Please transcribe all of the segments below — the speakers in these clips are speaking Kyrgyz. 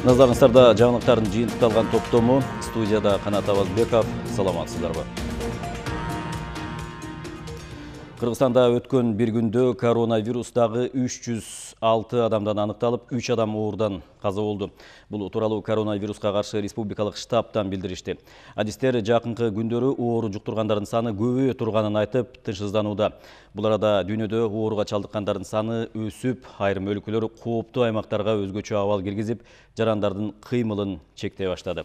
Назарыңыздарда жаңылыктардын жыйынтыкталган топтому, студияда Канат Абазбеков. Саламатсыздарбы? Кыргызстанда өткөн бир күндө коронавирустагы 306 адамдан аныкталып, 3 адам оорудан каза болду. Бул тууралуу коронавируска каршы республикалык штабтан билдиришти. Адистер жакынкы күндөрү оору жуктургандардын саны көбөйө турганын айтып, тынчсызданууда. Бул арада дүйнөдө ооруга чалдыккандардын саны өсүп, айрым өлкөлөр кооптуу аймактарга өзгөчө абал киргизип, жарандардын кыймылын чектей баштады.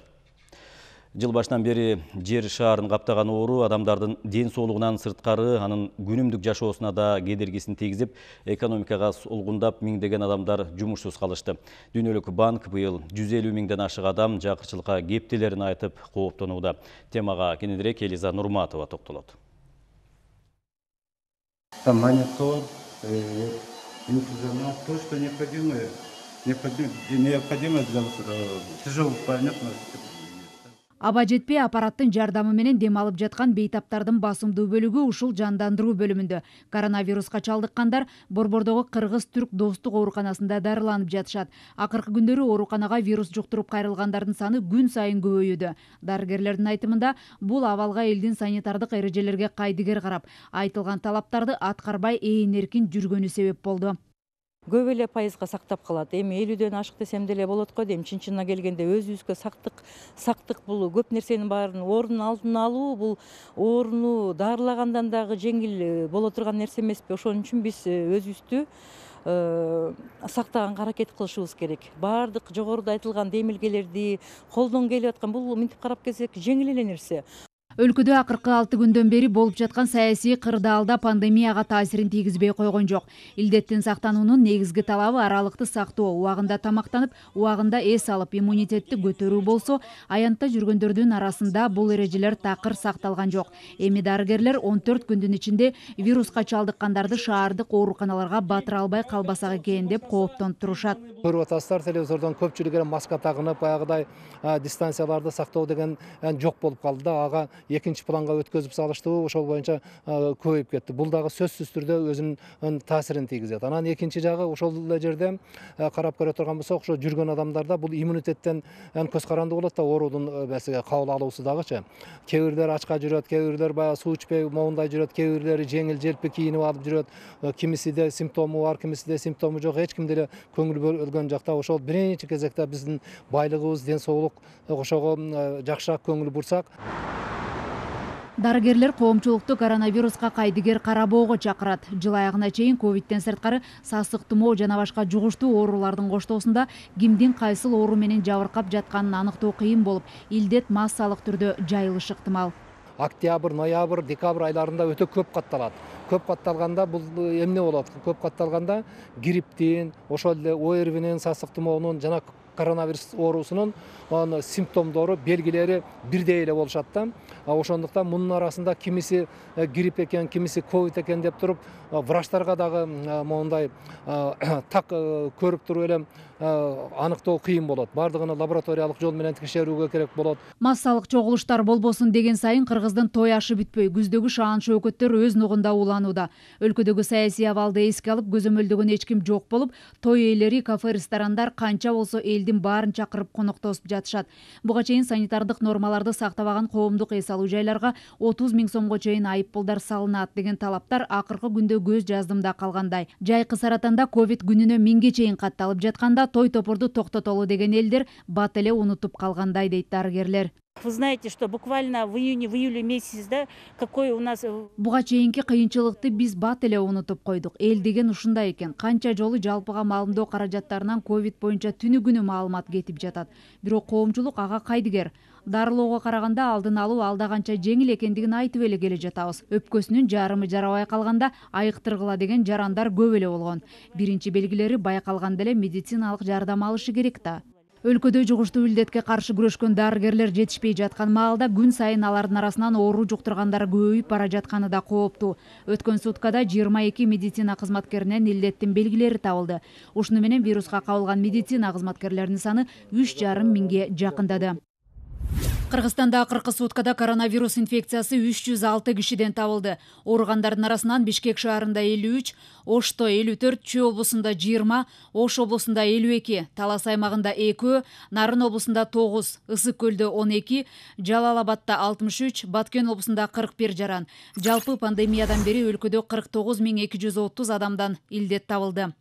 Жыл башынан бери жер шаарын каптаган оору адамдардын ден соолугунан сырткары анын күнүмдүк жашоосуна да кедергисин тийгизип, экономикага солгундап миңдеген адамдар жумушсуз калышты. Дүйнөлүк банк быйыл 150 миңден ашык адам жакырчылыкка кептелерин айтып кооптонууда. Темага кененирээк Элиза Нурматова токтолот. Монитор, то, что необходимо для тяжелых больных. Аба жетпей аппараттын жардамы менен дем алып жаткан бейтаптардын басымдуу бөлүгү ушул жандандыруу бөлүмүндө. Коронавируска чалдыккандар Борбордогу Кыргыз-Түрк достук ооруканасында дарыланып жатышат. Акыркы күндөрү ооруканага вирус жуктуруп кайрылгандардын саны күн сайын көбөйүүдө. Дарыгерлердин айтымында, бул абалга элдин санитардык эрежелерге кайдыгер карап, айтылган талаптарды аткарбай эркин жүргөнү себеп болду. Көп эле пайызга сактап калат. Эми 50ден ашык десем деле болот го дейм. Чын-чынына келгенде өзүбүзгө сактык бул көп нерсенин баарын ордун алдын алуу, бул ооруну дарылагандан дагы жеңил боло турган нерсе эмеспи? Ошон үчүн биз өзүбүздү сактаганга аракет кылышыбыз керек. Бардык жогоруда айтылган демилгелерди колдон келип аткан бул мынтип карап келсек жеңил эле нерсе. Өлкөдө акыркы 6 күндөн бери болуп жаткан саясий кырдаалда пандемияга таасирин тийгизбей койгон жок. Илдеттен сактануунун негизги талабы аралыкты сактоо, убагында тамактанып, убагында эс алып, иммунитетти көтөрүү болсо, аянтта жүргөндөрдүн арасында бул эрежелер такыр сакталган жок. Эми дарыгерлер 14 күндүн ичинде вируска чалдыккандарды шаардык ооруканаларга батыра албай калбасак экен деп кооптонуп турушат. Көрүп атасыздар, телевизордон көпчүлүгү маска тагынып, баягыдай дистанцияларды сактоо деген жок болуп калды да, ага экинчи планга өткөзүп салышты, ошол боюнча көбөйүп кетти. Бул дагы сөзсүз түрдө өзүнүн таасирин тийгизет. Анан экинчи жагы ошол эле жерде карап көрө турган болсок, ошо жүргөн адамдарда бул иммунитеттен көз каранды болот да, оорудун кабыл алуусу дагычы. Кээ бирлер ачка жүрөт, кээ бирлер баягы суу ичпей моундай жүрөт, кээ бирлери жеңил желпи кийинип алып жүрөт. Кимисиде симптому бар, кимисиде симптому жок. Эч кимде эле көңүл бөлгөн жакта ошол биринчи кезекте биздин байлыгыбыз, ден соолук, ошого жакшыраак көңүл бурсак. Дарыгерлер коомчулукту коронавируска кайдыгер карабоого чакырат. Жыл аягына чейин ковидтен сырткары сасык тумоо жана башка жугуштуу оорулардын коштоосунда кимдин кайсыл оору менен жабыркап жатканын аныктоо кыйын болуп, илдет массалык түрдө жайылышы ыктымал. Октябрь, ноябрь, декабрь айларында өтө көп катталат. Көп катталганда бул эмне болот? Көп катталганда грипптин, ошол эле ОРВинин, сасык тумоонун жана коронавирус оорусунун симптомдору, белгилери бирдей эле болушат да. Ошондуктан мунун арасында кимиси грипп экен, кимиси ковид экен деп туруп, врачтарга дагы моундай так көрүп туруп эле аныктоо кыйын болот. Бардыгын лабораториялык жол менен текшерүүгө керек болот. Массалык чогулуштар болбосун деген сайын Кыргыздын той ашы бүтпөй, күздөгү шаан шөкөттөр өз нугунда уланууда. Өлкөдөгү саясий абалды эске алып, көзөмөлдөгөн эч ким жок болуп, той ээлери, кафе, ресторандар канча болсо элдин баарын чакырып коноктосуп жатышат. Буга чейин санитардык нормаларды сактабаган коомдук эс алуу жайларга 30 миң сомго чейин айыппулдар салынат деген талаптар акыркы күндө көз жаздымда калгандай. Жайкы Саратанда ковид күнүнө 1000ге чейин катталып жатканда той топорду токтотолу деген элдер бат эле унутуп калгандай дейт дарыгерлер. Вы знаете, что буквально в июне, в июле месяце, да, какой у нас... Буга чейинки кыйынчылыкты биз бат эле унутуп койдук. Эл деген ушундай экен. Канча жолу жалпыга маалымдоо каражаттарынан ковид боюнча түнү күнү маалымат кетип жатат. Бирок коомчулук ага кайдыгер. Дарылоого караганда алдын алуу алда канча жеңил экендигин айтып эле келе жатабыз. Өпкөсүнүн жарымы жарабай калганда айыктыргыла деген жарандар көп эле болгон. Биринчи белгилери байкалганда эле медициналык жардам алышы керек да. Өлкөдө жугуштуу илдетке каршы күрөшкөн дарыгерлер жетишпей жаткан маалда күн сайын алардын арасынан оору жуктургандар көбөйүп бара жатканы да кооптуу. Өткөн суткада 22 медицина кызматкеринен илдеттин белгилери табылды. Ушуну менен вируска кабылган медицина кызматкерлеринин саны 3,5 миңге жакындады. Кыргызстанда акыркы суткада коронавирус инфекциясы 306 кишиден табылды. Ооругандардын арасынан Бишкек шаарында 53, Ошто 54, Чүй облусунда 20, Ош облусунда 52, Талас аймагында 2, Нарын облусунда 9, Ысык көлдө 12, Жалал Абадта 63, Баткен облусунда 41 жаран. Жалпы пандемиядан бери өлкөдө 49.230 адамдан илдет табылды.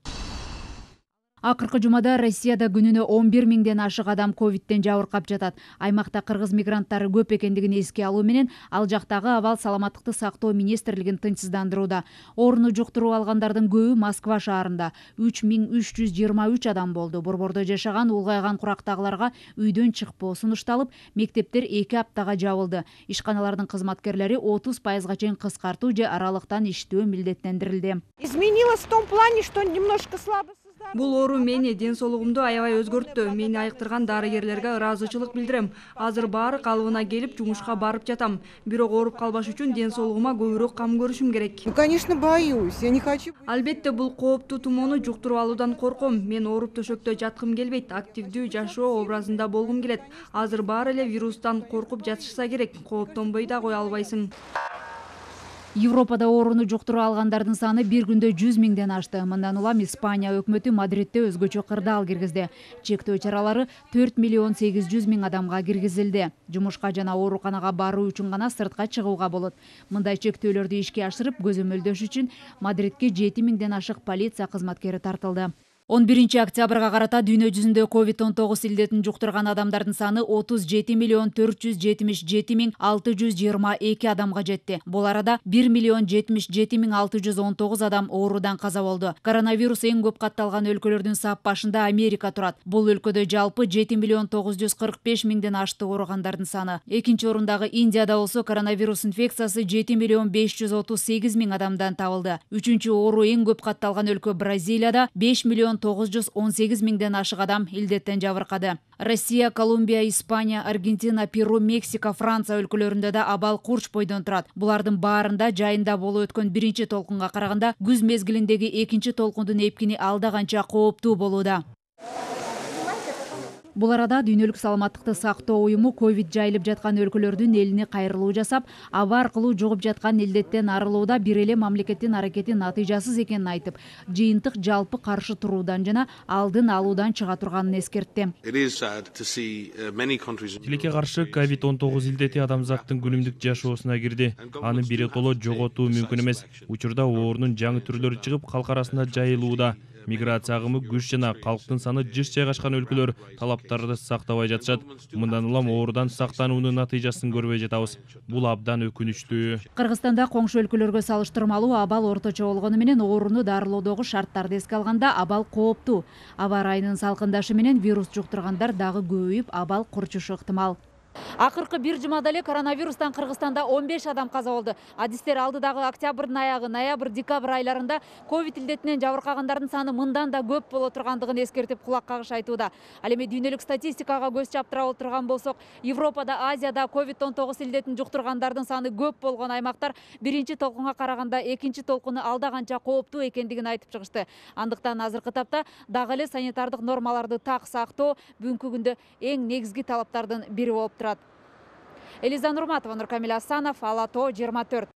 Акыркы жумада Россияда күнүнө 11.000ден ашык адам ковидтен жабыркап жатат. Аймакта кыргыз мигранттары көп экендигин эске алуу менен ал жактагы абал саламаттыкты сактоо министрлигин тынчсыздандырууда. Орну жуктуруп алгандардын көбү Москва шаарында. 3323 адам болду. Борбордо жашаган улгайган курактагыларга үйдөн чыкпоо сунушталып, мектептер 2 аптага жабылды. Ишканалардын кызматкерлери 30%га чейин кыскартуу же аралыктан иштөө милдеттендирилди. Изменилось в том плане, что немножко слабо. Бул оору мени ден соолугумду аябай өзгөрттү. Мени айыктырган дарыгерлерге ыраазычылык билдирем. Азыр баары калыбына келип жумушка барып жатам. Бирок ооруп калбаш үчүн ден соолугума көбүрөөк кам көрүшүм керек. Ну, конечно, боюсь. Я не хочу. Албетте бул кооптуу тумоону жуктуруп алуудан корком. Мен ооруп төшөктө жаткым келбейт. Активдүү жашоо образында болгум келет. Азыр баары эле вирустан коркуп жатышса керек. Кооптонбой да кое албайсың. Европада ооруну жуктуруп алгандардын саны бир күндө 100.000ден ашты. Мындан улам Испания өкмөтү Мадридте өзгөчө кырдаал киргизди. Чектөө чаралары 4.800.000 адамга киргизилди. Жумушка жана ооруканага баруу үчүн гана сыртка чыгууга болот. Мындай чектөөлөрдү ишке ашырып, көзөмөлдөш үчүн Мадридке 7.000ден ашык полиция кызматкери тартылды. 11 октябрга карата дүйнө жүзүндө COVID-19 илдетин жуктурган адамдардын саны 37.477.622 адамга жетти. Бул арада 1.077.619 адам оорудан каза болду. Коронавирус эң көп катталган өлкөлөрдүн сап башында Америка турат. Бул өлкөдө жалпы 7.945.000ден ашты ооругандардын саны. Экинчи орундагы Индияда болсо коронавирус инфекциясы 7.538.000 адамдан табылды. Үчүнчү оору эң көп катталган өлкө Бразилияда 5.918.000ден ашык адам илдеттен жабыркады. Россия, Колумбия, Испания, Аргентина, Перу, Мексика, Франция өлкөлөрүндө да абал курч бойдон турат. Булардын баарында жайында болуп өткөн биринчи толкунга караганда күз мезгилиндеги экинчи толкундун эпкини алда канча кооптуу болууда. Бул арада дүйнөлүк саламаттыкты сактоо уюму ковид жайылып жаткан өлкөлөрдүн элине кайрылуу жасап, аба аркылуу жугуп жаткан илдеттен арылууда бир эле мамлекеттин аракети натыйжасыз экенин айтып, жыйынтык жалпы каршы туруудан жана алдын алуудан чыга турганын эскертти. Тилекке каршы COVID-19 илдети адамзаттын күнүмдүк жашоосуна кирди. Аны биротоло жоготуу мүмкүн эмес. Учурда оорунун жаңы түрлөрү чыгып, калк арасында жайылууда. Миграция агымы күч жана калктын саны жыш жайгашкан өлкөлөр талаптарды сактабай жатышат. Мындан улам оорудан сактануунун натыйжасын көрбөй жатабыз. Бул абдан өкүнүчтүү. Кыргызстанда коңшу өлкөлөргө салыштырмалуу абал орточо болгону менен ооруну дарылоодогу шарттарды эске алганда абал кооптуу. Аба ырайынын салкындашы менен вирус жуктургандар дагы көбөйүп, абал курчушу ыктымал. Акыркы бир жумада эле коронавирустан Кыргызстанда 15 адам каза болду. Адистер алдыдагы октябрдын аягы, ноябрь, декабрь айларында ковид илдетинен жабыркагандардын саны мындан да көп боло тургандыгын эскертип кулак кагыш айтууда. Ал эми дүйнөлүк статистикага көз чаптыра отурган болсок, Европада, Азияда COVID-19 илдетин жуктургандардын саны көп болгон аймактар биринчи толкунга караганда экинчи толкуну алда канча кооптуу экендигин айтып чыгышты. Андыктан азыркы тапта дагы эле санитардык нормаларды так сактоо бүгүнкү күндө эң негизги талаптардын бири болуп турат. Элиза Нурматова, Нуркамил Асанов, Алато 24.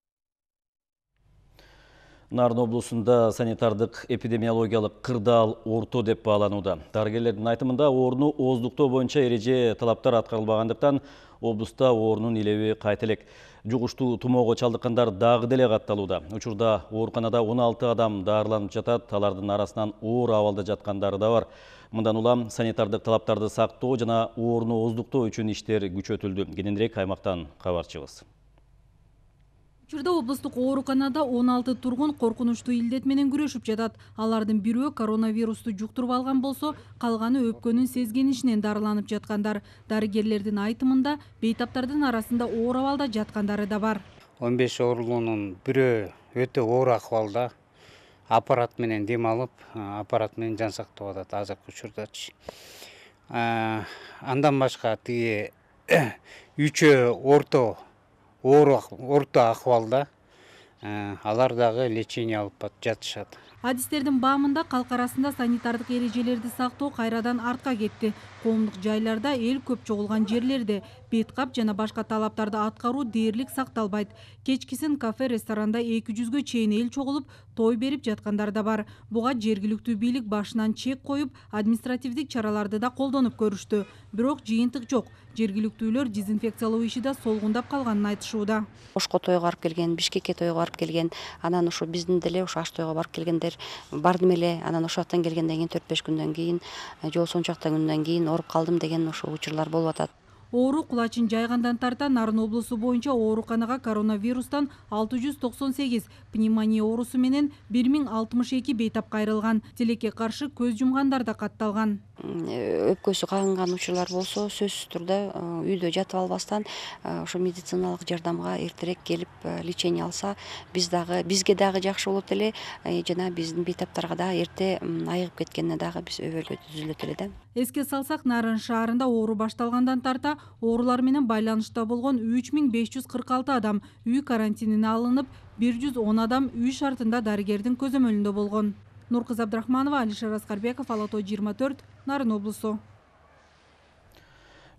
Нарын облусунда санитардык эпидемиологиялык кырдаал орто деп бааланууда. Дарыгерлердин айтымында ооруну ооздуктоо боюнча эреже талаптар аткарылбагандыктан облуста оорунун илеби кайта элек. Жугуштуу тумоого чалдыккандар дагы деле катталууда. Учурда ооруканада 16 адам даарыланып жатат, алардын арасынан оор абалда жаткандары да бар. Мындан улам санитардык талаптарды сактоо жана ооруну ооздуктоо үчүн иштер күчөтүлдү. Кененирээк аймактан кабарчыбыз. Учурда облустук ооруканада 16 тургун коркунучтуу илдет менен күрөшүп жатат. Алардын бирөө коронавирусту жуктуруп алган болсо, калганы өпкөнүн сезгенишинен дарыланып жаткандар. Дарыгерлердин айтымында бейтаптардын арасында оор абалда жаткандары да бар. 15 оорулуунун бирөө өтө оор акыбалда. Аппарат менен дем алып, аппарат менен жан сактап атат азыркы учурдачы. Андан башка тиги үчөө орто акыбалда, алар дагы лечение алып жатышат. Адистердин баамында калк арасында санитардык эрежелерди сактоо кайрадан артка кетти. Коомдук жайларда эл көп чогулган жерлерде бет кап жана башка талаптарды аткаруу дээрлик сакталбайт. Кечкисин кафе, ресторанда 200-гө чейин эл чогулуп той берип жаткандар да бар. Буга жергиликтүү бийлик башынан чек коюп, административдик чараларды да колдонуп көрүштү. Бирок жыйынтык жок. Жергиликтүүлөр дезинфекциялоо иши да солгундап калганын айтышууда. Ошко тойго барып келген, Бишкекке тойго барып келген, анан ушу биздин деле ушу аш тойго барып келгендер бардым эле. Анан ошол жактан келгенден кийин 4-5 күндөн кийин, жол сончакта күндөн кийин ооруп калдым деген ушу учурлар болуп атат. Оору кулачын жайгандан тарта Нарын облусу боюнча ооруканага коронавирустан 698, пневмония оорусу менен 1062 бейтап кайрылган. Тилекке каршы көз жумгандар да катталган. Өпкөсү кагынган учурлар болсо, сөзсүз түрдө үйдө жатып албастан ошо медициналык жардамга эртерээк келип лечение алса, бизге дагы жакшы болот эле, жана биздин бейтаптарга да эрте айыгып кеткенине дагы биз өбөлгө түзүлөт эле да. Эске салсак, Нарын шаарында оору башталгандан тарта оорулар менен байланышта болгон 3546 адам үй карантинине алынып, 110 адам үй шартында дарыгердин көзөмөлүндө болгон. Нуркыз Абдрахманова, Алишер Аскарбеков, Алатой 24, Нарын облусу.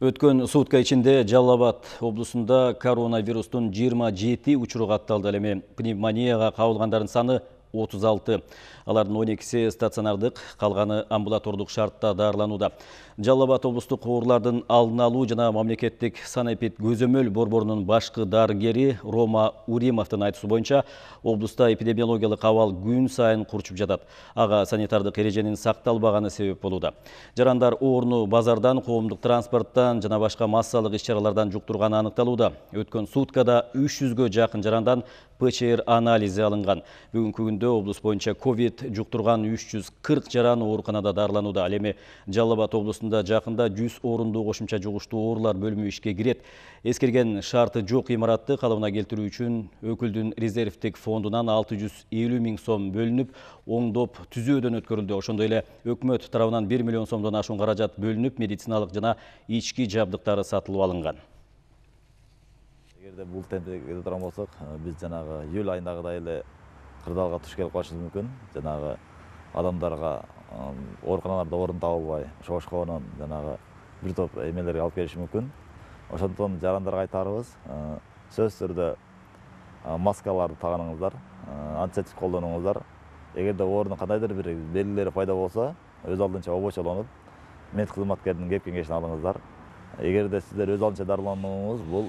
Өткөн сутка ичинде Жалал Абад облусунда коронавирустун 27 учуру катталды. Эми пневмонияга кабылгандардын саны 36. Алардын 12-си стационардык, калганы амбулатордук шартта дарыланууда. Жалал Абад облустук оорулардын алдын алуу жана мамлекеттик санэпид көзөмөл борборунун башкы дарыгери Рома Уримовдун айтуусу боюнча, облуста эпидемиологиялык абал күн сайын курчуп жатат. Ага санитардык эреженин сакталбаганы себеп болууда. Жарандар ооруну базардан, коомдук транспорттан жана башка массалык иш-чаралардан жуктурганы аныкталууда. Өткөн суткада 300гө жакын жарандан ПЧР анализи алынган. Бүгүнкү күндө облус боюнча ковид жуктурган 340 жаран ооруканада дарыланууда. Ал эми Жалал Абад облусунда жакында 100 орундуу кошумча жугуштуу оорулар бөлүмү ишке кирет. Эскерген шарты жок имаратты калыбына келтирүү үчүн өкүлдүн резервдик фондунан 650 миң сом бөлүнүп, оңдоп түзөөдөн өткөрүлдү. Ошондой эле өкмөт тарабынан 1 миллион сомдон ашуун каражат бөлүнүп, медициналык жана ички жабдыктары сатылып алынган. Эгерде бул темпте кете турган болсок, биз жанагы июль айындагыдай эле кырдаалга туш келип калышыбыз мүмкүн. Жанагы адамдарга ооруканаларда орун табылбай, ошошконун жанагы бир топ эмелерге алып келиши мүмкүн. Ошондон жарандарга айтарыбыз, сөзсүз түрдө маскаларды таганыңыздар, антисептик колдонуңуздар. Эгерде оорунун кандайдыр бир белгилери пайда болсо, өз алдынча обочолонуп, мед кызматкеринин кеп кеңешин алыңыздар. Эгерде сиздер өз алдынча дарыланууңуз бул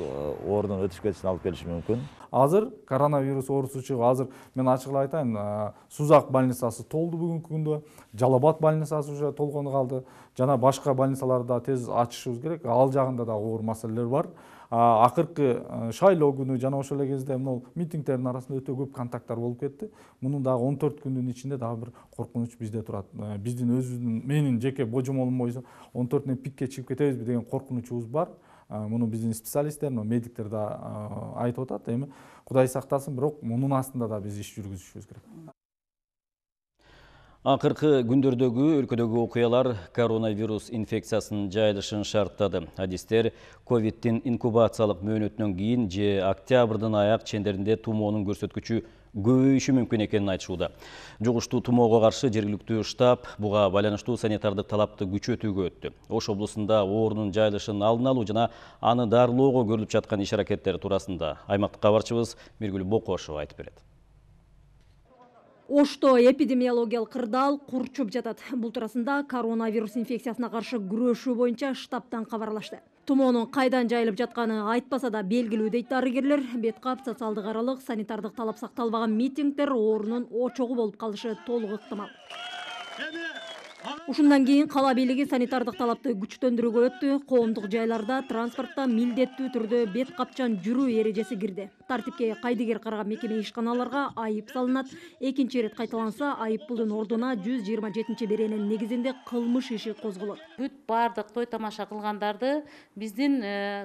оорунун өтүшүп кетишине алып келиши мүмкүн. Азыр коронавирус оорусу чыгып, азыр мен ачыгын айтайын, Сузак больницасы толду бүгүнкү күндө, Жалал Абад больницасы уже толгону калды. Жана башка больницаларды да тез ачышыбыз керек. Ал жагында да оор маселелер бар. Акыркы шайлоо күнү жана ошол эле кезде мына митингдердин арасында өтө көп контакттар болуп кетти. Мунун дагы 14 күндүн ичинде дагы бир коркунуч бизде турат. Биздин өзүбүздүн менин жеке божомолум боюнча 14-нен пикке чыгып кетебизби деген коркунучубуз бар. Муну биздин специалисттер, медиктер да айтып атат. Эми Кудай сактасын, бирок мунун астында да биз иш жүргүзүшүбүз керек. Акыркы күндөрдөгү өлкөдөгү окуялар коронавирус инфекциясынын жайылышын шарттады. Адистер ковидтин инкубациялык мөөнөтүнөн кийин же октябрдын аяк чендеринде тумоонун көрсөткүчү көбөйүшү мүмкүн экенин айтышууда. Жугуштуу тумоого каршы жергиликтүү штаб буга байланыштуу санитардык талапты күчөтүүгө өттү. Ош облусунда оорунун жайылышын алдын алуу жана аны дарылоого көрүлүп жаткан иш-аракеттер туурасында аймактык кабарчыбыз Миргүл Бокошова айтып берет. Ошто эпидемиологиялык кырдаал курчуп жатат. Бул туурасында коронавирус инфекциясына каршы күрөшүү боюнча штабтан кабарлашты. Тумоонун кайдан жайылып жатканы айтпаса да белгилүү дейт дарыгерлер. Бет кап, социалдык аралык, санитардык талап сакталбаган митингдер оорунун очогу болуп калышы толук ыктымал. Ушундан кийин кала бийлиги санитардык талапты күчтөндүрүүгө өттү. Коомдук жайларда, транспортто милдеттүү түрдө бет капчан жүрүү эрежеси кирди. Тартипке кайдыгер караган мекеме ишканаларга айып салынат. Экинчи ирет кайталанса, айып пулдун ордуна 127-беренин негизинде кылмыш иши козголот. Бүт бардык той тамаша кылгандарды биздин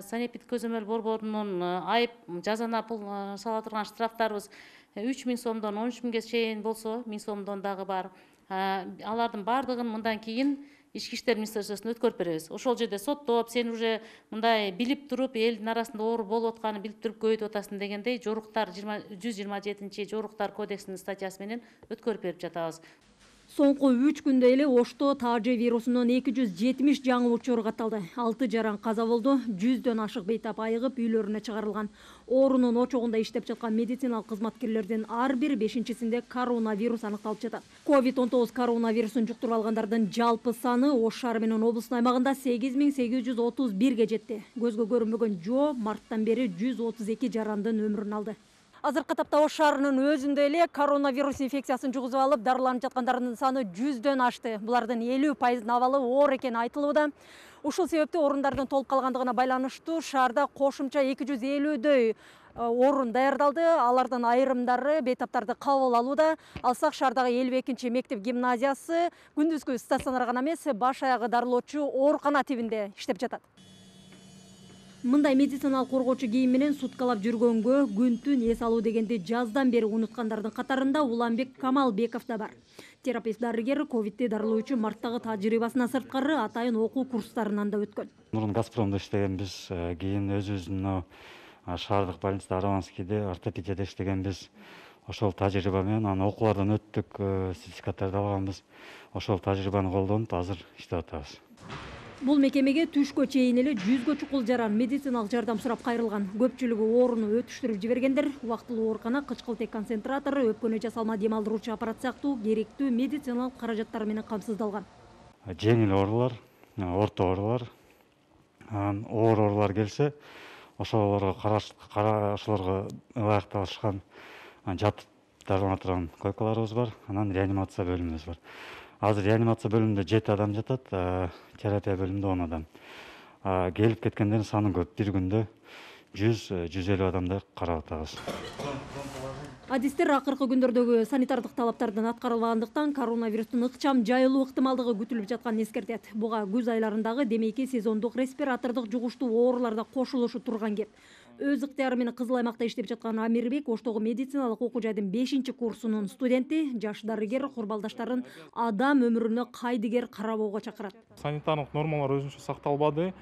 санэпид көзөмөл борборунун айып жазана пул сала турган штрафтарыбыз 3000 сомдон 13 миңге чейин болсо, 1000 сомдон дагы бар. Алардын бардыгын мындан кийин ички иштер министрлигине өткөрүп беребиз. Ошол жерде соттоп, сен уже мындай билип туруп, элдин арасында оору болуп атканын билип туруп көбөйтүп атасың дегендей жоруктар 127-жоруктар кодексинин статьясы менен өткөрүп берип жатабыз. Соңку 3 күндө эле Ошто таажы вирусунун 270 жаңы учуру катталды. 6 жаран каза болду, 100дөн ашык бейтап айыгып үйлөрүнө чыгарылган. Оорунун очогунда иштеп жаткан медициналык кызматкерлердин ар бир 5-синде коронавирус аныкталып жатат. COVID-19 коронавирусун жуктуруп алгандардын жалпы саны Ош шаары менен облустун аймагында 8831ге жетти. Көзгө көрүнбөгөн жоо марттан бери 132 жарандын өмүрүн алды. Азыркы тапта Ош шаарынын өзүндө эле коронавирус инфекциясын жугузуп алып дарыланып жаткандардын саны 100дөн ашты. Булардын 50% абалы оор экени айтылууда. Ушул себептен орундардын толуп калгандыгына байланыштуу шаарда кошумча 250дөй орун даярдалды. Алардын айрымдары бейтаптарды кабыл алууда. Алсак шаардагы 52 мектеп гимназиясы күндүзгү стационар гана эмес, баш аягы дарылоочу оорукана тибинде иштеп жатат. Мындай медициналык коргоочу кийим менен суткалап жүргөнгө күн-түн эс алуу дегенди жаздан бери унуткандардын катарында Уланбек Камалбеков да бар. Терапевт дарыгер ковидти дарылоочу марттагы тажрыйбасына сырткары атайын окуу курстарынан да өткөн. Мурун Газпромдо иштегенбиз, кийин өзүбүздүн шаардык больницада Араванскийде ортопедияда иштегенбиз. Ошол тажрыйба менен анан окуулардан өттүк, сертификаттарды алганбыз. Ошол тажрыйбаны колдонуп азыр иштеп атабыз. Бул мекемеге түшкө чейин эле 100гө чукул жаран медициналык жардам сурап кайрылган. Көпчүлүгү ооруну өтүштүрүп жибергендер. Убактылуу оорукана кычкылтек концентратору, өпкөнү жасалма дем алдыруучу аппарат сыяктуу керектүү медициналык каражаттар менен камсыздалган. Жеңил оорулар, орто оорулар, оор оорулар келсе, ошолорго карашыларга ылайыкталышкан жатып дарылана турган койкаларыбыз бар. Анан реанимация бөлүмүбүз бар. Азыр реанимация бөлүмүндө 7 адам жатат, терапия бөлүмүндө 10 адам. Келип кеткендердин саны көп. Бир күндө 100-150 адамды карап атабыз. Адистер акыркы күндөрдөгү санитардык талаптардын аткарылбагандыктан коронавирустун ыкчам жайылуу ыктымалдыгы күтүлүп жатканын эскертет. Буга күз айларындагы демейки сезондук респиратордук жугуштуу ооруларда кошулушу турган кеп. Өз ыктыяры менен Кызыл аймакта иштеп жаткан Амирбек Оштогу медициналык окуу жайдын 5-курсунун студенти, жаш дарыгер курбалдаштарын адам өмүрүнө кайдыгер карабоого чакырат. Санитарлык нормалар өзүнчө сакталбады.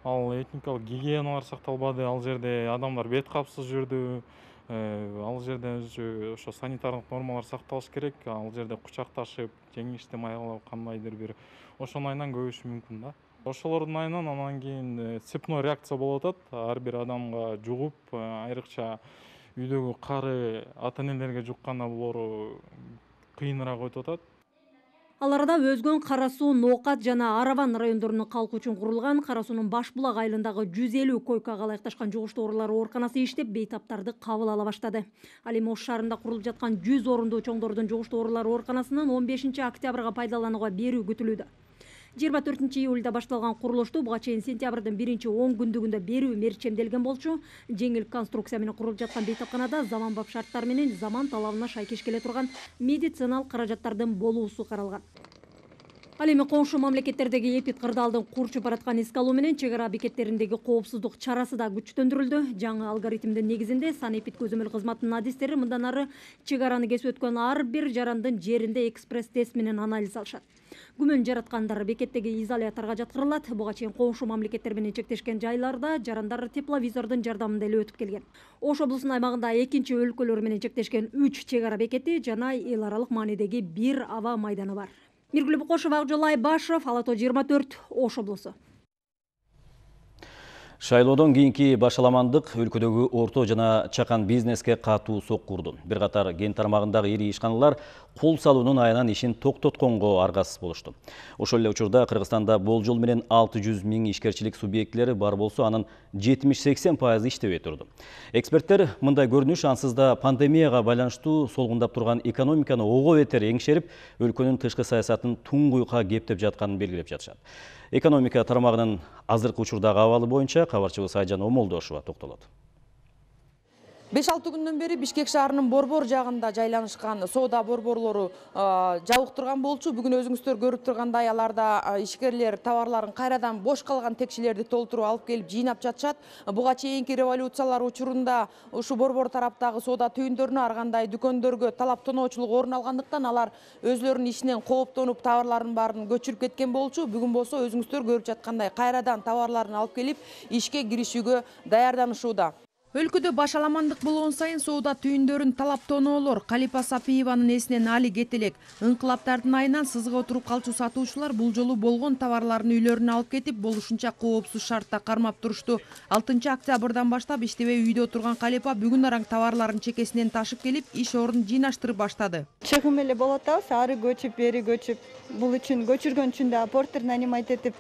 Ал этникалык гигиеналар сакталбады. Ал жерде адамдар бет капсыз жүрдү. Ал жерде өзү ошо санитарлык нормалар сакталыш керек. Ал жерде кучакташып, жеңишти маялап кандайдыр бир ошонун айынан көбүшү мүмкүн да. Ошолордун айынан анан кийин цепной реакция болуп атат. Ар бир адамга жугуп, айрыкча үйдөгү кары ата-энелерге жукканда булар кыйыныраак өтүп атат. Аларда Өзгөн, Кара Суу, Ноокат жана Араван райондорунун калкы үчүн курулган Кара Суунун Баш булак айылындагы 150 койкага ылайыкташкан жугуштуу оорулар ооруканасы иштеп, бейтаптарды кабыл ала баштады. Ал эми Ош шаарында курулуп жаткан 100 орундуу чоңдордун жугуштуу оорулар ооруканасынын 15-октябрга пайдаланууга берүү күтүлүүдө. 24-июлда башталган курулушту буга чейин сентябрдын 1-10 күндүгүндө берүү мерчемделген болчу. Жеңил конструкция менен курулуп жаткан бейтапканада заманбап шарттар менен заман талабына шайкеш келе турган медициналык каражаттардын болуусу каралган. Ал эми коңшу мамлекеттердеги эпидкырдаалдын курчуп бараткан эске алуу менен чек ара бекеттериндеги коопсуздук чарасы да күчтөндүрүлдү. Жаңы алгоритмдин негизинде Санэпид көзөмөл кызматынын адистери мындан ары чек араны кесип өткөн ар бир жарандын жеринде экспресс тест менен анализ алышат. Күмөн жараткандар бекеттеги изоляторго жаткырылат. Буга чейин коңшу мамлекеттер менен чектешкен жайларда жарандар тепловизордун жардамында эле өтүп келген. Ош облусунун аймагында экинчи өлкөлөр менен чектешкен 3 чек ара бекети жана эл аралык маанидеги 1 аба майданы бар. Миргүл Букошева, Акжол Айбашев, Алато 24, Ош облусу. Шайлоодон кийинки башаламандык өлкөдөгү орто жана чакан бизнеске катуу сокку урду. Бир катар кен тармагындагы ири ишканалар кол салуунун айынан ишин токтотконго аргасыз болушту. Ошол эле учурда Кыргызстанда болжол менен 600 000 ишкерчилик субъектилери бар болсо, анын 70-80% иштебей турду. Эксперттер мындай көрүнүш ансыз да пандемияга байланыштуу солгундап турган экономиканы ого бетер эңшерип, өлкөнүн тышкы саясатын туңгуйка кептеп жатканын белгилеп жатышат. Экономика тармагынын азыркы учурдагы абалы боюнча кабарчыбыз Айжан Омолдошова токтолот. 5-6 күндөн бери Бишкек шаарынын борбор жагында жайланышкан соода борборлору жабык турган болчу. Бүгүн өзүңүздөр көрүп тургандай аларда ишкерлер товарларын кайрадан бош калган текшелерди толтуруп алып келип жыйнап жатышат. Буга чейинки революциялар учурунда ушу борбор тараптагы соода түйүндөрүнө ар кандай дүкөндөргө талап тоноочулук орун алгандыктан алар өзлөрүнүн ишинен кооптонуп товарларын баарын көчүрүп кеткен болчу. Бүгүн болсо өзүңүздөр көрүп жаткандай кайрадан товарларын алып келип ишке киришүүгө даярданышууда. Өлкөдө башаламандык болгон сайын соода түйүндөрүн талаптооноолор Калипа Сапиеванын эсинен али кете элек. Ыңкылаптардын айынан сызыга отуруп калчу сатуучулар бул жолу болгон товарларын үйлөрүнө алып кетип, болушунча коопсуз шартта кармап турушту. 6 октябрдан баштап иштебей үйдө отурган Калипа бүгүн араң товарларын чекесинен ташып келип, иш ордун жыйнаштырып баштады. Чыгым эле болот атабыз, ары көчүп, бери көчүп. Бул үчүн көчүргөн үчүн да портер нанимать этип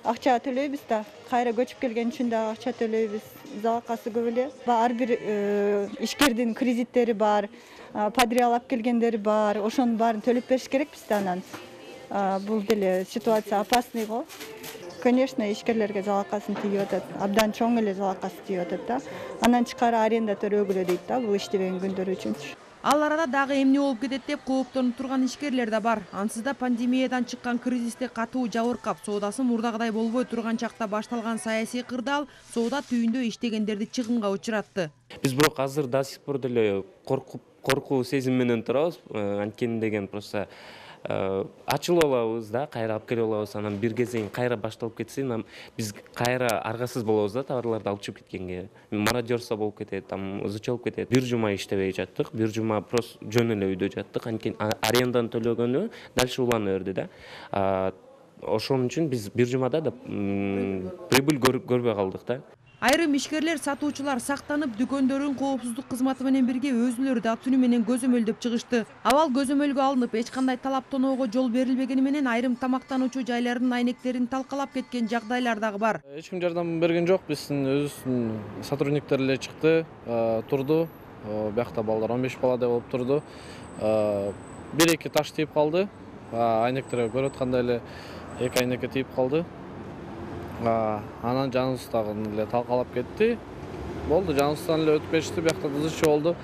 акча төлөйбүз да, кайра көчүп келген үчүн да акча төлөйбүз. Залакасы көп эле. Ар бир ишкердин кредиттери бар, подряд алып келгендери бар. Ошонун баарын төлөп бериш керек бизде анан. Бул деле ситуация опасный го. Конечно, ишкерлерге залакасын тийип атат. Абдан чоң эле залакасы тийип атат да. Анан чыкары арендатор өгүлө дейт да, бул иштебеген күндөр үчүн. Ал арада дагы эмне болуп кетет деп кооптонуп турган ишкерлер да бар. Ансыз да пандемиядан чыккан кризисте катуу жабыркап, соодасы мурдагыдай болбой турган чакта башталган саясий кырдаал соода түйүндө иштегендерди чыгымга учуратты. Биз бирок азыр до сих пор деле коркуу сезим менен турабыз. Анткени деген просто ачылып алабыз да, кайра алып келип алабыз. Анан бир кезең кайра башталып кетсе, биз кайра аргасыз болобуз да, товарларды алып чыгып кеткенге. Мародерство болуп кетет, зачалып кетет. Бир жума иштебей жаттык, бир жума просто жөн эле үйдө жаттык. Анткени аренданы төлөгөнү дальше улана берди да. Ошон үчүн биз бир жумада да прибыль көрбөй калдык да. Айрым ишкерлер, сатуучулар сактанып, дүкөндөрүн коопсуздук кызматы менен бирге өзүлөрү да түнү менен көзөмөлдөп чыгышты. Абал көзөмөлгө алынып, эч кандай талаптоноого жол берилбегени менен айрым тамактануучу жайлардын айнектерин талкалап кеткен жагдайлар дагы бар. Эч ким жардам берген жок, биздин өзүбүздүн сотрудниктер эле чыкты, турду. Биякта балдар 15 баладай болуп турду. 1-2 таш тийип калды. Айнектерге көрүп аткандай эле 2 айнекке тийип калды. Анан жаныбыздагы эле талкалап кетти. Болду, жаныбыздан эле өтүп кетишти, биякта кызычы болду.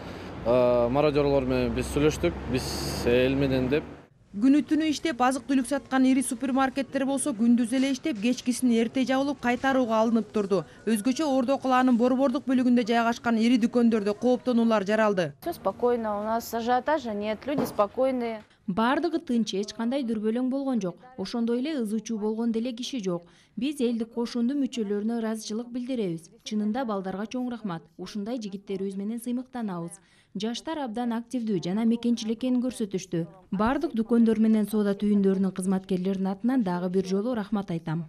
Мародерлор менен биз сүйлөштүк, биз эл менен деп. Күнү түнү иштеп, азык-түлүк саткан ири супермаркеттер болсо күндүз эле иштеп, кечкисин эрте жабылып, кайтарууга алынып турду. Өзгөчө Ордо калаанын борбордук бөлүгүндө жайгашкан ири дүкөндөрдө кооптонуулар жаралды. Всё спокойно, у нас ажиотажа нет, люди спокойные. Бардыгы тынч, эч кандай дүрбөлөң болгон жок. Ошондой эле ызы-чуу болгон деле киши жок. Биз элдик кошундун мүчөлөрүнө ыраазычылык билдиребиз. Чынында балдарга чоң рахмат. Ушундай жигиттерибиз менен сыймыктанабыз. Жаштар абдан активдүү жана мекенчил экенин көрсөтүштү. Бардык дүкөндөр менен соода түйүндөрүнүн кызматкерлеринин атынан дагы бир жолу рахмат айтам.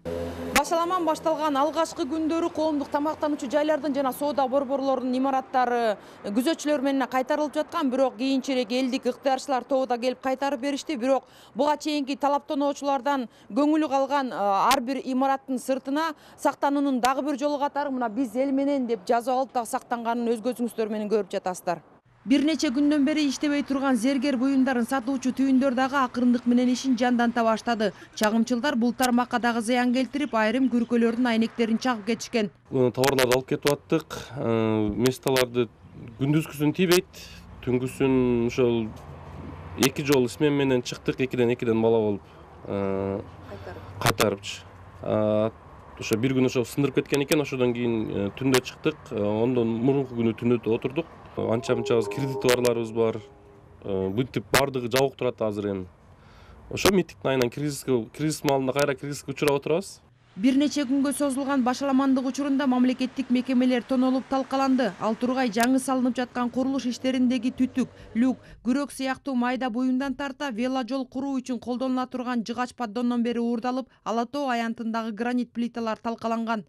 Башаламан башталган алгачкы күндөрү коомдук тамактануучу жайлардын жана соода борборлорунун имараттары күзөтчүлөр менен кайтарылып жаткан, бирок кийинчерээк элдик ыктыярчылар тобу келип кайтарып беришти. Бирок буга чейинки талаптоноочулардан көңүлү калган ар бир имараттын сыртына сактануунун дагы бир жолу катары мына биз эл менен деп жазып алып дагы сактанганын өз көзүңүздөр менен көрүп жатасыздар. Бир нече күндөн бери иштебей турган зергер буюмдарын сатуучу түйүндөр дагы акырындык менен ишин жанданта баштады. Чагымчылдар бул тармакка дагы зыян келтирип, айрым күркөлөрдүн айнектерин чагып кетишкен. Товарларды алып кетип аттык, месталарды күндүзгүсүн тийбейт, түнгүсүн ошол 2 жолу смена менен чыктык, 2ден бала болуп кайтарыпчы. Ошо бир күн ошо сындырып кеткен экен, ошодон кийин түндө чыктык, ондон мурунку күнү түнү отурдук. Анча-мынчабыз кредиторлорубуз бар. Бүтүп бардыгы жабык турат азыр эми. Ошо митиктин айынан кризис маалында кайра кризиске учурап отурабыз. Бир нече күнгө созулган башаламандык учурунда мамлекеттик мекемелер тонолуп талкаланды. Ал тургай жаңы салынып жаткан курулуш иштериндеги түтүк, люк, күрөк сыяктуу майда буюмдан тарта вело жол куруу үчүн колдонула турган жыгач поддондон бери уурдалып, Ала Тоо аянтындагы гранит плиталар талкаланган.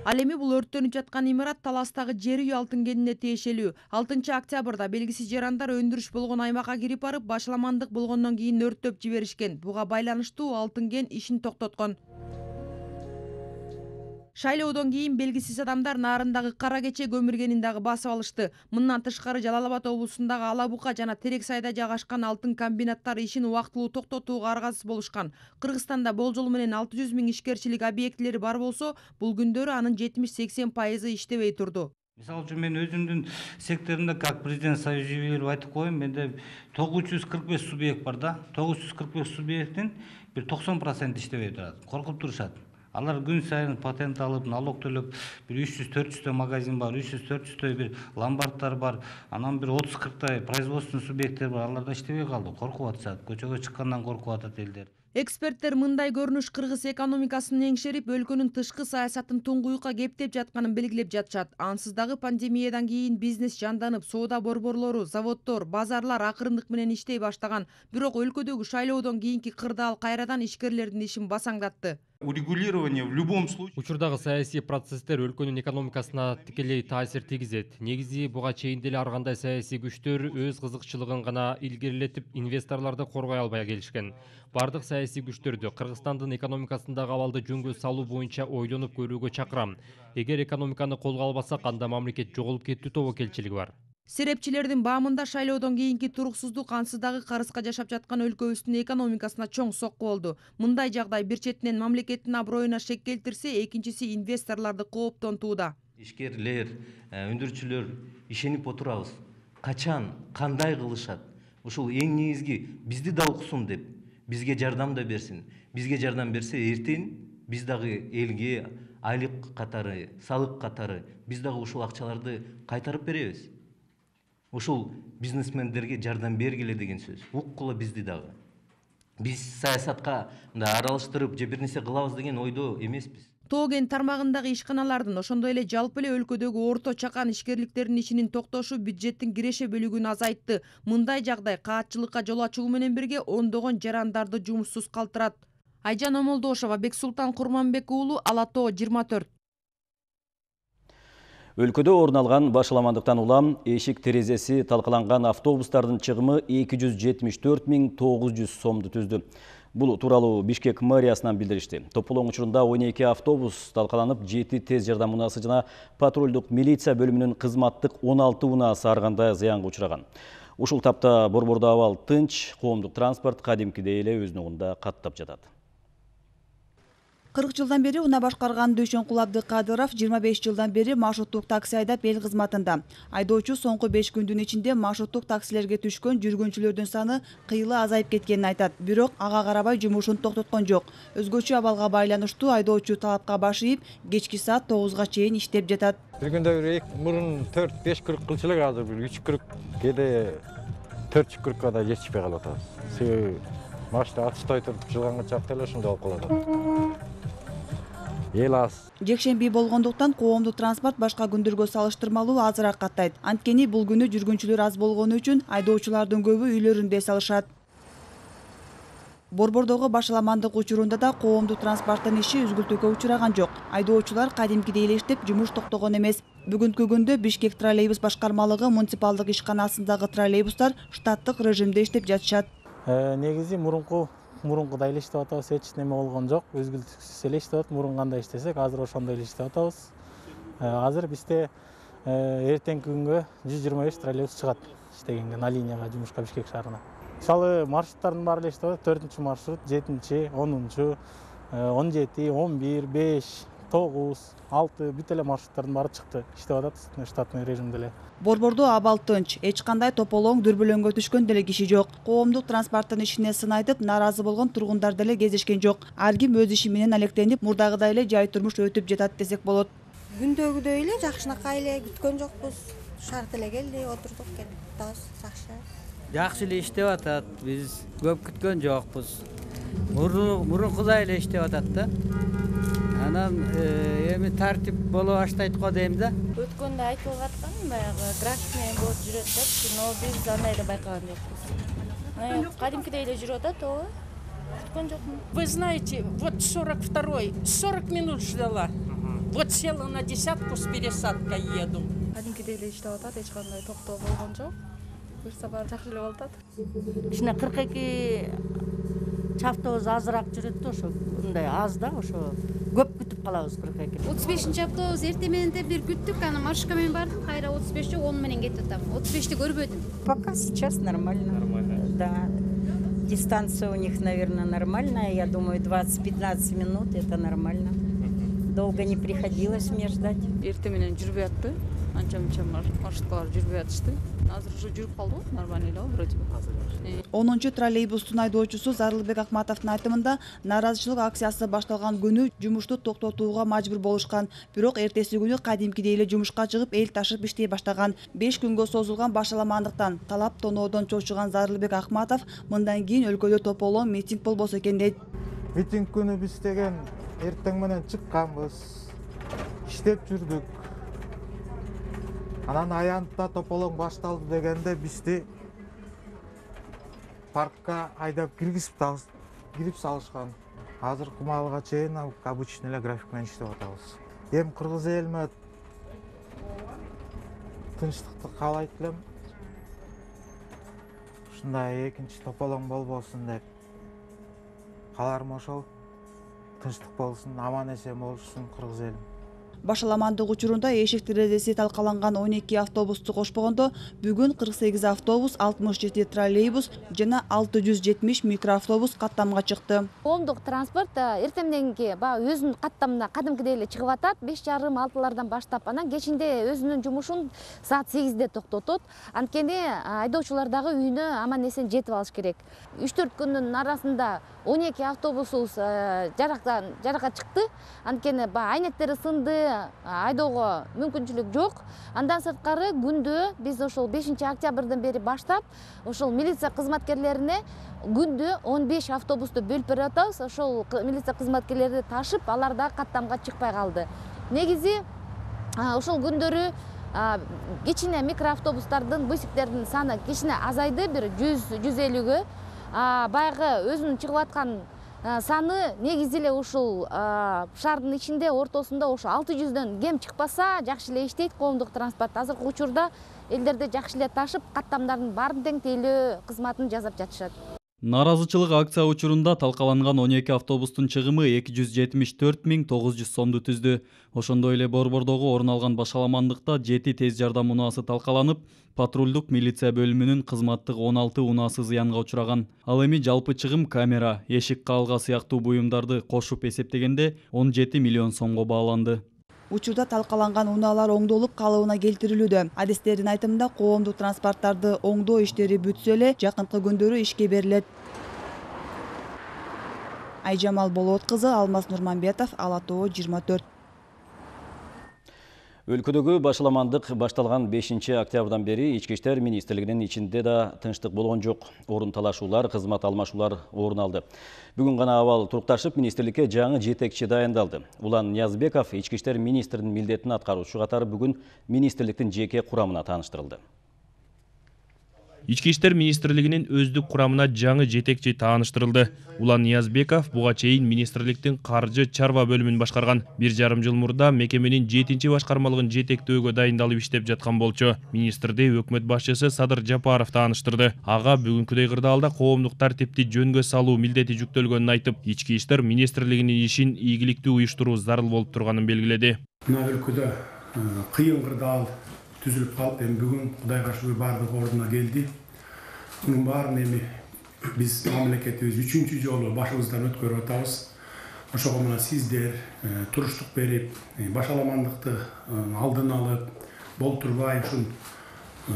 Ал эми бул өрттөнүп жаткан имарат Таластагы жер үй Алтын кенине тиешелүү. 6 октябрда белгисиз жарандар өндүрүш болгон аймакка кирип барып, башаламандык болгондон кийин өрттөп жиберишкен. Буга байланыштуу Алтын кен ишин токтоткон. Шайлоодон кийин белгисиз адамдар Нарындагы Кара Кече көмүргенин дагы басып алышты. Мындан тышкары Жалал Абад облусундагы Ала Бука жана Терек-Сайда жайгашкан алтын комбинаттары ишин убактылуу токтотууга аргасыз болушкан. Кыргызстанда болжол менен 600 000 ишкерчилик объектилери бар болсо, бул күндөрү анын 70-80% иштебей турду. Мисалы үчүн мен өзүмдүн секторумда как президент союз берип айтып коеюн, менде 945 субъект бар да. 945 субъекттин бир 90% иштебей турат. Коркуп турушат. Алар күн сайын патент алып, налог төлөп, бир 300-400 магазин бар, 300-400 бир ломбарддар бар, анан бир 30-40 производственный субъекттер бар, аларда иштебей калды, коркуп атышат, көчөгө чыккандан коркуп атат элдер. Эксперттер мындай көрүнүш кыргыз экономикасын эңшерип, өлкөнүн тышкы саясатын туңгуюкка кептеп жатканын белгилеп жатышат. Ансыз дагы пандемиядан кийин бизнес жанданып, соода борборлору, заводдор, базарлар акырындык менен иштей баштаган. Бирок өлкөдөгү шайлоодон кийинки кырдаал кайрадан ишкерлердин ишин басаңдатты. Урегулирование в любом случае. Учурдагы саясий процесстер өлкөнүн экономикасына тикелей таасир тийгизет. Негизи буга чейин деле ар кандай саясий күчтөр өз кызыкчылыгын гана илгерилетип, инвесторлорду коргой албай келишкен. Бардык саясий күчтөрдү Кыргызстандын экономикасындагы абалды жөнгө салуу боюнча ойлонуп көрүүгө чакырам. Эгер экономиканы колго албасак, анда мамлекет жоголуп кетүү тобокелчилиги бар. Серепчилердин баамында шайлоодон кийинки туруксуздук ансыз дагы карызга жашап жаткан өлкөбүздүн экономикасына чоң сокку болду. Мындай жагдай бир четинен мамлекеттин аброюна шек келтирсе, экинчиси инвесторлорду кооптонтууда. Ишкерлер, өндүрүүчүлөр ишенип отурабыз. Качан, кандай кылышат? Ушул эң негизги бизди да уксун деп, бизге жардам да берсин. Бизге жардам берсе, эртең биз дагы элге айлык катары, салык катары биз дагы ушул акчаларды кайтарып беребиз. Ушул бизнесмендерге жардам бергиле деген сөз. Уккула бизди дагы. Биз саясатка аралаштырып же бир нерсе кылабыз деген ойдо эмеспиз. Тоо кен тармагындагы ишканалардын, ошондой эле жалпы эле өлкөдөгү орто чакан ишкерликтердин ишинин токтошу бюджеттин киреше бөлүгүн азайтты. Мындай жагдай каатчылыкка жол ачуу менен бирге ондогон жарандарды жумуссуз калтырат. Айжан Омолдошова, Бексултан Курманбек уулу, Ала Тоо 24. Өлкөдө орун алган башаламандыктан улам эшик терезеси талкаланган автобустардын чыгымы 274.900 сомду түздү. Бул тууралуу Бишкек мэриясынан билдиришти. Тополоң учурунда 12 автобус талкаланып, 7 тез жардам унаасы жана патрулдук милиция бөлүмүнүн кызматтык 16 унаасы ар кандай зыянга учураган. Ушул тапта борбордо абал тынч, коомдук транспорт кадимкидей эле өз ногунда каттап жатат. 40 жылдан бери уна башкарган Дүйшөнкул Абдыкадыров 25 жылдан бери маршруттук такси айдап эл кызматында. Айдоочу соңку 5 күндүн ичинде маршруттук таксилерге түшкөн жүргүнчүлөрдүн саны кыйла азайып кеткенин айтат. Бирок ага карабай жумушун токтоткон жок. Өзгөчө абалга байланыштуу айдоочу талапка баш ийип, кечки саат 9га чейин иштеп жатат. Бир күндө мурун 4-5-40 кылчу элек, азыр бир 3-40, кээде 4-40ка да жетишпей калып атабыз. Себеби машина атыштай туруп жылганга чакта эле ушундай болуп калат. Жекшемби болгондуктан коомдук транспорт башка күндөргө салыштырмалуу азыраак каттайт. Анткени бул күнү жүргүнчүлөр аз болгону үчүн айдоочулардын көбү үйлөрүндө салышат. Борбордогу башаламандык учурунда да коомдук транспорттун иши үзгүлтүүгө учураган жок. Айдоочулар кадимкидей эле иштеп, жумуш токтогон эмес. Бүгүнкү күндө Бишкек троллейбус башкармалыгы муниципалдык ишканасындагы троллейбустар штаттык режимде иштеп жатышат. Негизи мурункудай эле иштеп атабыз, эч неме болгон жок. Өзгүлтүксүз эле иштеп атат. Мурун кандай иштесек, азыр ошондой эле иштеп атабыз. Азыр бизде эртеңки күнгө 125 троллейбус чыгат иштегенге, на линияга, жумушка Бишкек шаарына. Мисалы маршруттардын баары эле иштеп атат. 4-чү маршрут, 7-чи, 10-чу, 17, 11, 5, 9, 6 бүт эле маршруттардын баары чыкты. Иштеп атат штатный режимде эле. Борбордо абал тынч, эч кандай тополоң дүрбөлөңгө түшкөн деле киши жок. Коомдук транспорттун ишине сын айтып, нааразы болгон тургундар деле кездешкен жок. Ар ким өз иши менен алектенип, мурдагыдай эле жай турмуш өтүп жатат десек болот. Күндөгүдөй эле жакшынакай эле күткөн жокпуз. Шарт эле келди, отурдук, кеттик, жакшы. Жакшы эле иштеп атат. Биз көп күткөн жокпуз. Мурункудай эле иштеп атат да. Анан эми тартип боло баштайт го дейм да. Өткөндө айтылып аткан баягы график менен болуп жүрөт депчи, но биз андай эле байкаган жокпуз. Кадимкидей эле жүрүп атат, ооба. Күткөн жокмун. Вы знаете, вот 42-й, 40 минут ждала. Вот села на десятку, с пересадкой еду. Кадимкидей эле иштеп атат, эч кандай токтоо болгон жок. Буюрса баары жакшы эле болуп атат. Кичине 42 автобус азыраак жүрөт да, ошо мындай аз да, ошо көп күтүп калабыз 42. 35-чи автобус эртең менен де бир күттүк, аны маршрутка менен бардым, кайра 35-чө 10 менен кетип атам. 35-ти көрбөдүм. Пока сейчас нормально. Нормально. Да. Дистанция у них, наверное, нормальная. Я думаю, 20-15 минут это нормально. Долго не приходилось мне ждать. Эртең менен жүрбөй атпы. анча мынча маршруткалар жүрбөй атышты. Азыр уже жүрүп калды го, нормально эле вроде бы. 10 троллейбустун айдоочусу Зарылбек Акматовдун айтымында нааразычылык акциясы башталган күнү жумушту токтотууга мажбур болушкан. Бирок эртеси күнү кадимкидей эле жумушка чыгып эл ташып иштей баштаган. 5 күнгө созулган башаламандыктан талап тоноодон чочуган Зарылбек Акматов мындан кийин өлкөдө тополоң митинг болбосо экен дейт. Митинг күнү биз деген эртең менен чыкканбыз. Иштеп жүрдүк. Анан аянтта тополоң башталды дегенде бизди паркка айдап кирип салышкан. Азыркы маалга чейин обычный эле график менен иштеп атабыз. Эми кыргыз элиме тынчтыкты каалайт элем. Ушундай экинчи тополоң болбосун деп каларым ошол. Тынчтык болсун, аман эсен болушун кыргыз элим. Башаламандык учурунда эшик терезеси талкаланган 12 автобусту кошпогондо бүгүн 48 автобус, 67 троллейбус жана 670 микроавтобус каттамга чыкты. Коомдук транспорт эртемденги баягы өзүнүн каттамына кадимкидей эле чыгып атат. 5:30-6:00 баштап, анан кечинде өзүнүн жумушун саат 8-де токтотот. Анткени айдоочулар дагы үйүнө аман эсен жетип алыш керек. 3-4 күндүн арасында 12 автобусубуз жаракат чыкты. Анткени айнектери сынды, айдоого мүмкүнчүлүк жок. Андан сырткары күндө биз ошол 5-октябрдан бери баштап ошол милиция кызматкерлерине күндө 15 автобусту бөлүп берип атабыз. Ошол милиция кызматкерлери ташып, алар да каттамга чыкпай калды. Негизи ошол күндөрү кичине микроавтобустардын, бусиктердин саны кичине азайды, бир 100-150гө. Баягы өзүнүн чыгып аткан саны негизи эле ушул шаардын ичинде ортосунда ошо 600дөн кем чыкпаса жакшы эле иштейт коомдук транспорт. Азыркы учурда элдерди жакшы эле ташып, каттамдардын баарын тең тейлөө кызматын жасап жатышат. Нааразычылык акция учурунда талкаланган 12 автобустун чыгымы 274.900 сомду түздү. Ошондой эле Борбордогу орун алган башаламандыкта 7 тез жардам унаасы талкаланып, патрулдук милиция бөлүмүнүн кызматтык 16 унаасы зыянга учураган. Ал эми жалпы чыгым камера, эшик каалга сыяктуу буюмдарды кошуп эсептегенде 17 миллион сомго бааланды. Учурда талкаланган унаалар оңдолуп калыбына келтирилүүдө. Адистердин айтымында коомдук транспорттарды оңдоо иштери бүтсө эле жакынкы күндөрү ишке берилет. Айжамал Болот кызы, Алмаз Нурманбетов, Ала Тоо 24. Өлкөдөгү башаламандык башталган 5-октябрдан бери Ички иштер министрлигинин ичинде да тынчтык болгон жок. Орун талашуулар, кызмат алмашуулар орун алды. Бүгүн гана абал турукташып, министрликке жаңы жетекчи дайындалды. Улан Ниязбеков Ички иштер министринин милдетин аткаруучу катары бүгүн министрликтин жеке курамына тааныштырылды. Ички иштер министрлигинин өздүк курамына жаңы жетекчи тааныштырылды. Улан Ниязбеков буга чейин министрликтин каржы чарба бөлүмүн башкарган. 1,5 жыл мурда мекеменин 7-чи башкармалыгын жетектөөгө дайындалып иштеп жаткан болчу. Министрди өкмөт башчысы Садыр Жапаров тааныштырды. Ага бүгүнкүдөй кырдаалда коомдук тартипти жөнгө салуу милдети жүктөлгөнүн айтып, Ички иштер министрлигинин ишин ийгиликтүү уюштуруу зарыл болуп турганын белгиледи. Мына өлкөдө кыйын кырдаал түзүлүп калып, эми бүгүн Кудайга шүгүр баардык ордуна келди. Мунун баарын эми биз мамлекетибиз 3-чү жолу башыбыздан өткөрүп атабыз. Ошого мына сиздер туруштук берип, башаламандыкты алдын алып, болтурбай ушул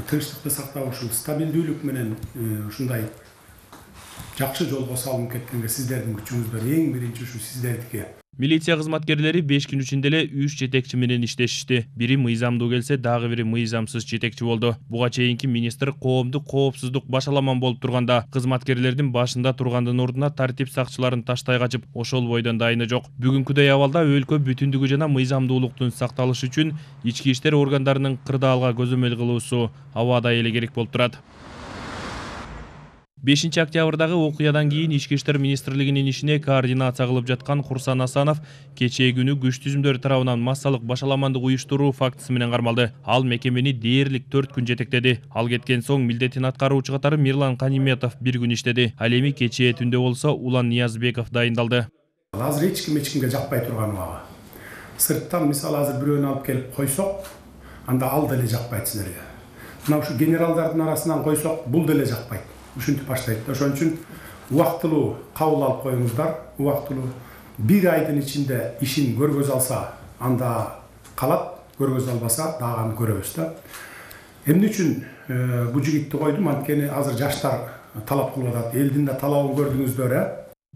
тынчтыкты сактап, ушул стабилдүүлүк менен ушундай жакшы жолго салынып кеткенге сиздердин күчүңүздөр эң биринчи ушу сиздердики. Милиция кызматкерлери 5 күн ичинде эле 3 жетекчи менен иштешишти. Бири мыйзамдуу келсе, дагы бири мыйзамсыз жетекчи болду. Буга чейинки министр коомдук коопсуздук башаламан болуп турганда, кызматкерлердин башында тургандын ордуна тартип сакчыларын таштай качып, ошол бойдон дайыны жок. Бүгүнкүдөй абалда өлкө бүтүндүгү жана мыйзамдуулуктун сакталышы үчүн ички иштер органдарынын кырдаалга көзөмөл кылуусу абадай эле керек болуп турат. 5-октябрдагы окуядан кийин Ички иштер министрлигинин ишине координация кылып жаткан Курсан Асанов кечээ күнү күч түзүмдөр тарабынан массалык башаламандык уюштуруу фактысы менен кармалды. Ал мекемени дээрлик 4 күн жетектеди. Ал кеткен соң милдетин аткаруучу катары Мирлан Каниметов 1 күн иштеди. Ал эми кечээ түндө болсо Улан Ниязбеков дайындалды. Азыр эчкимге жакпай турган уга. Сырттан мисалы азыр бирөөнү алып келип койсок, анда ал деле жакпайт силерге. Мына ушу генералдардын арасынан койсок, бул деле жакпайт. Ушинтип баштайт. Ошон үчүн убактылуу кабыл алып коюңуздар. Убактылуу 1 айдын ичинде ишин көргөз алса, анда калат. көргөз албаса дагы көрөбүз да. Эмне үчүн бул жигитти койдум? Анткени азыр жаштар талап кылып атат. Элдин да талабын көрдүңүздөр,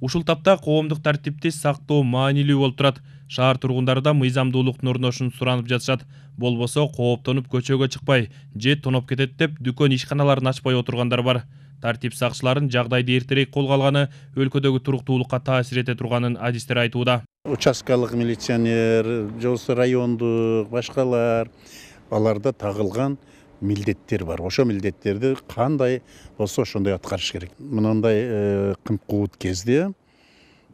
Ушул тапта коомдук тартипти сактоо маанилүү болуп турат. Шаар тургундары да мыйзамдуулуктун орношун суранып жатышат. Болбосо кооптонуп көчөгө чыкпай, же тоноп кетет деп дүкөн ишканаларын ачпай отургандар бар. Тартип сакчыларын жагдайды эртерээк колго алганы өлкөдөгү туруктуулукка таасир эте турганын адистер айтууда. Участкалык милиционер, же болбосо райондук, башкалар аларда тагылган милдеттер бар. Ошо милдеттерди кандай болсо ошондой аткарыш керек. Мындай кымкуут кезде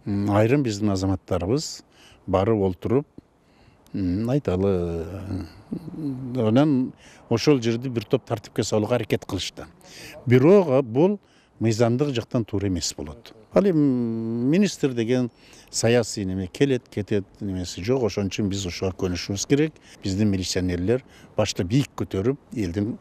айрым биздин азаматтарыбыз барып олтуруп айталы анан ошол жерди бир топ тартипке салууга аракет кылышты. Бирок бул мыйзамдык жактан туура эмес болот. Ал эми министр деген саясий неме келет, кетет немеси жок. Ошон үчүн биз ошого көнүшүбүз керек. Биздин милиционерлер башта бийик көтөрүп, элдин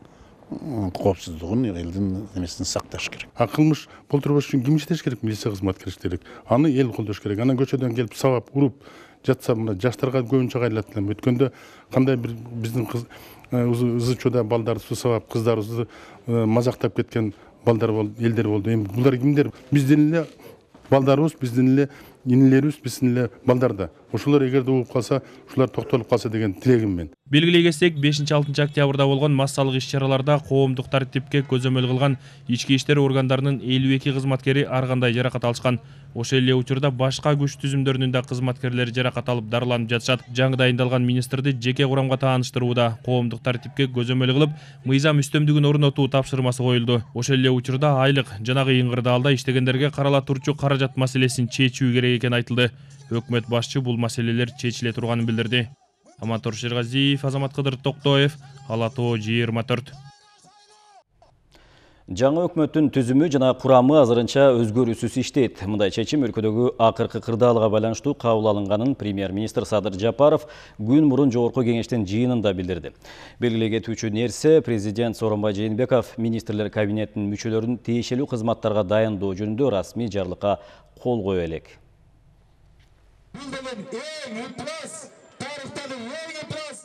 коопсуздугун, элдин немесин сакташ керек. Кылмыш болтурбаш үчүн ким иштеш керек? Милиция кызматкери иштеш керек. Аны эл колдош керек. Анан көчөдөн келип сабап, уруп жатса, мына жаштарга көбүнчө кайрылат элем. Өткөндө кандай бир биздин кыз ызы-чуда балдар суу сабап, кыздарыбызды мазактап кеткен балдар болду, элдер болду. Эми булар кимдер? Биздин эле балдарыбыз, биздин эле инилерибиз, биздин эле балдар да. Ошолор эгерде угуп калса, ушулар токтолуп калса деген тилегим мен. Белгилей кетсек, 5-6 октябрда болгон массалык иш-чараларда коомдук тартипке көзөмөл кылган ички иштер органдарынын 52 кызматкери ар кандай жаракат алышкан. Ошол эле учурда башка күч түзүмдөрүнүн да кызматкерлери жаракат алып дарыланып жатышат. Жаңы дайындалган министрди жеке курамга тааныштырууда коомдук тартипке көзөмөл кылып, мыйзам үстөмдүгүн орнотуу тапшырмасы коюлду. Ошол эле учурда айлык жана кыйын кырдаалда иштегендерге карала турчу каражат маселесин чечүү керек экени айтылды. Өкмөт башчы бул маселелер чечиле турганын билдирди. Амантор Шергазиев, Азамат Кыдыр Токтоев, Ала Тоо 24. Жаңы өкмөттүн түзүмү жана курамы азырынча өзгөрүүсүз иштейт. Мындай чечим өлкөдөгү акыркы кырдаалга байланыштуу кабыл алынганын премьер-министр Садыр Жапаров күн мурун жогорку кеңештин жыйынында билдирди. Белгилей кетүүчү нерсе, президент Сооронбай Жээнбеков министрлер кабинетинин мүчөлөрүн тиешелүү кызматтарга дайындоо жөнүндө расмий жарлыкка кол кое элек.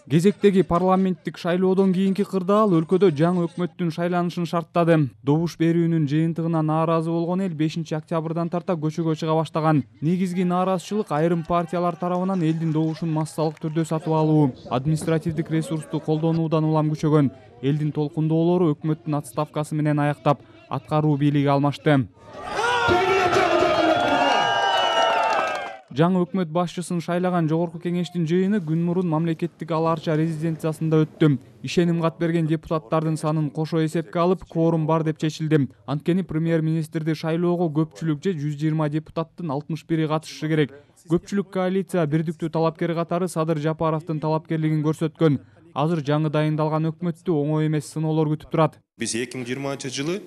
Кезектеги парламенттик шайлоодон кийинки кырдаал өлкөдө жаңы өкмөттүн шайланышын шарттады. Добуш берүүнүн жыйынтыгына нааразы болгон эл 5 октябрдан тарта көчөгө чыга баштаган. Негизги нааразычылык айрым партиялар тарабынан элдин добушун массалык түрдө сатып алуу, административдик ресурсту колдонуудан улам күчөгөн. Элдин толкундоолору өкмөттүн отставкасы менен аяктап, аткаруу бийлиги алмашты. Жаңы өкмөт башчысын шайлаган жогорку кеңештин жыйыны күн мурун мамлекеттик аларча резиденциясында өттү. Ишеним кат берген депутаттардын санын кошо эсепке алып, кворум бар деп чечилди. Анткени премьер-министрди шайлоого көпчүлүк же 120 депутаттын 61 катышышы керек. Көпчүлүк коалиция бирдиктүү талапкер катары Садыр Жапаровдун талапкерлигин көрсөткөн. Азыр жаңы дайындалган өкмөттү оңой эмес сыноолор күтүп турат. Биз 2020-жылы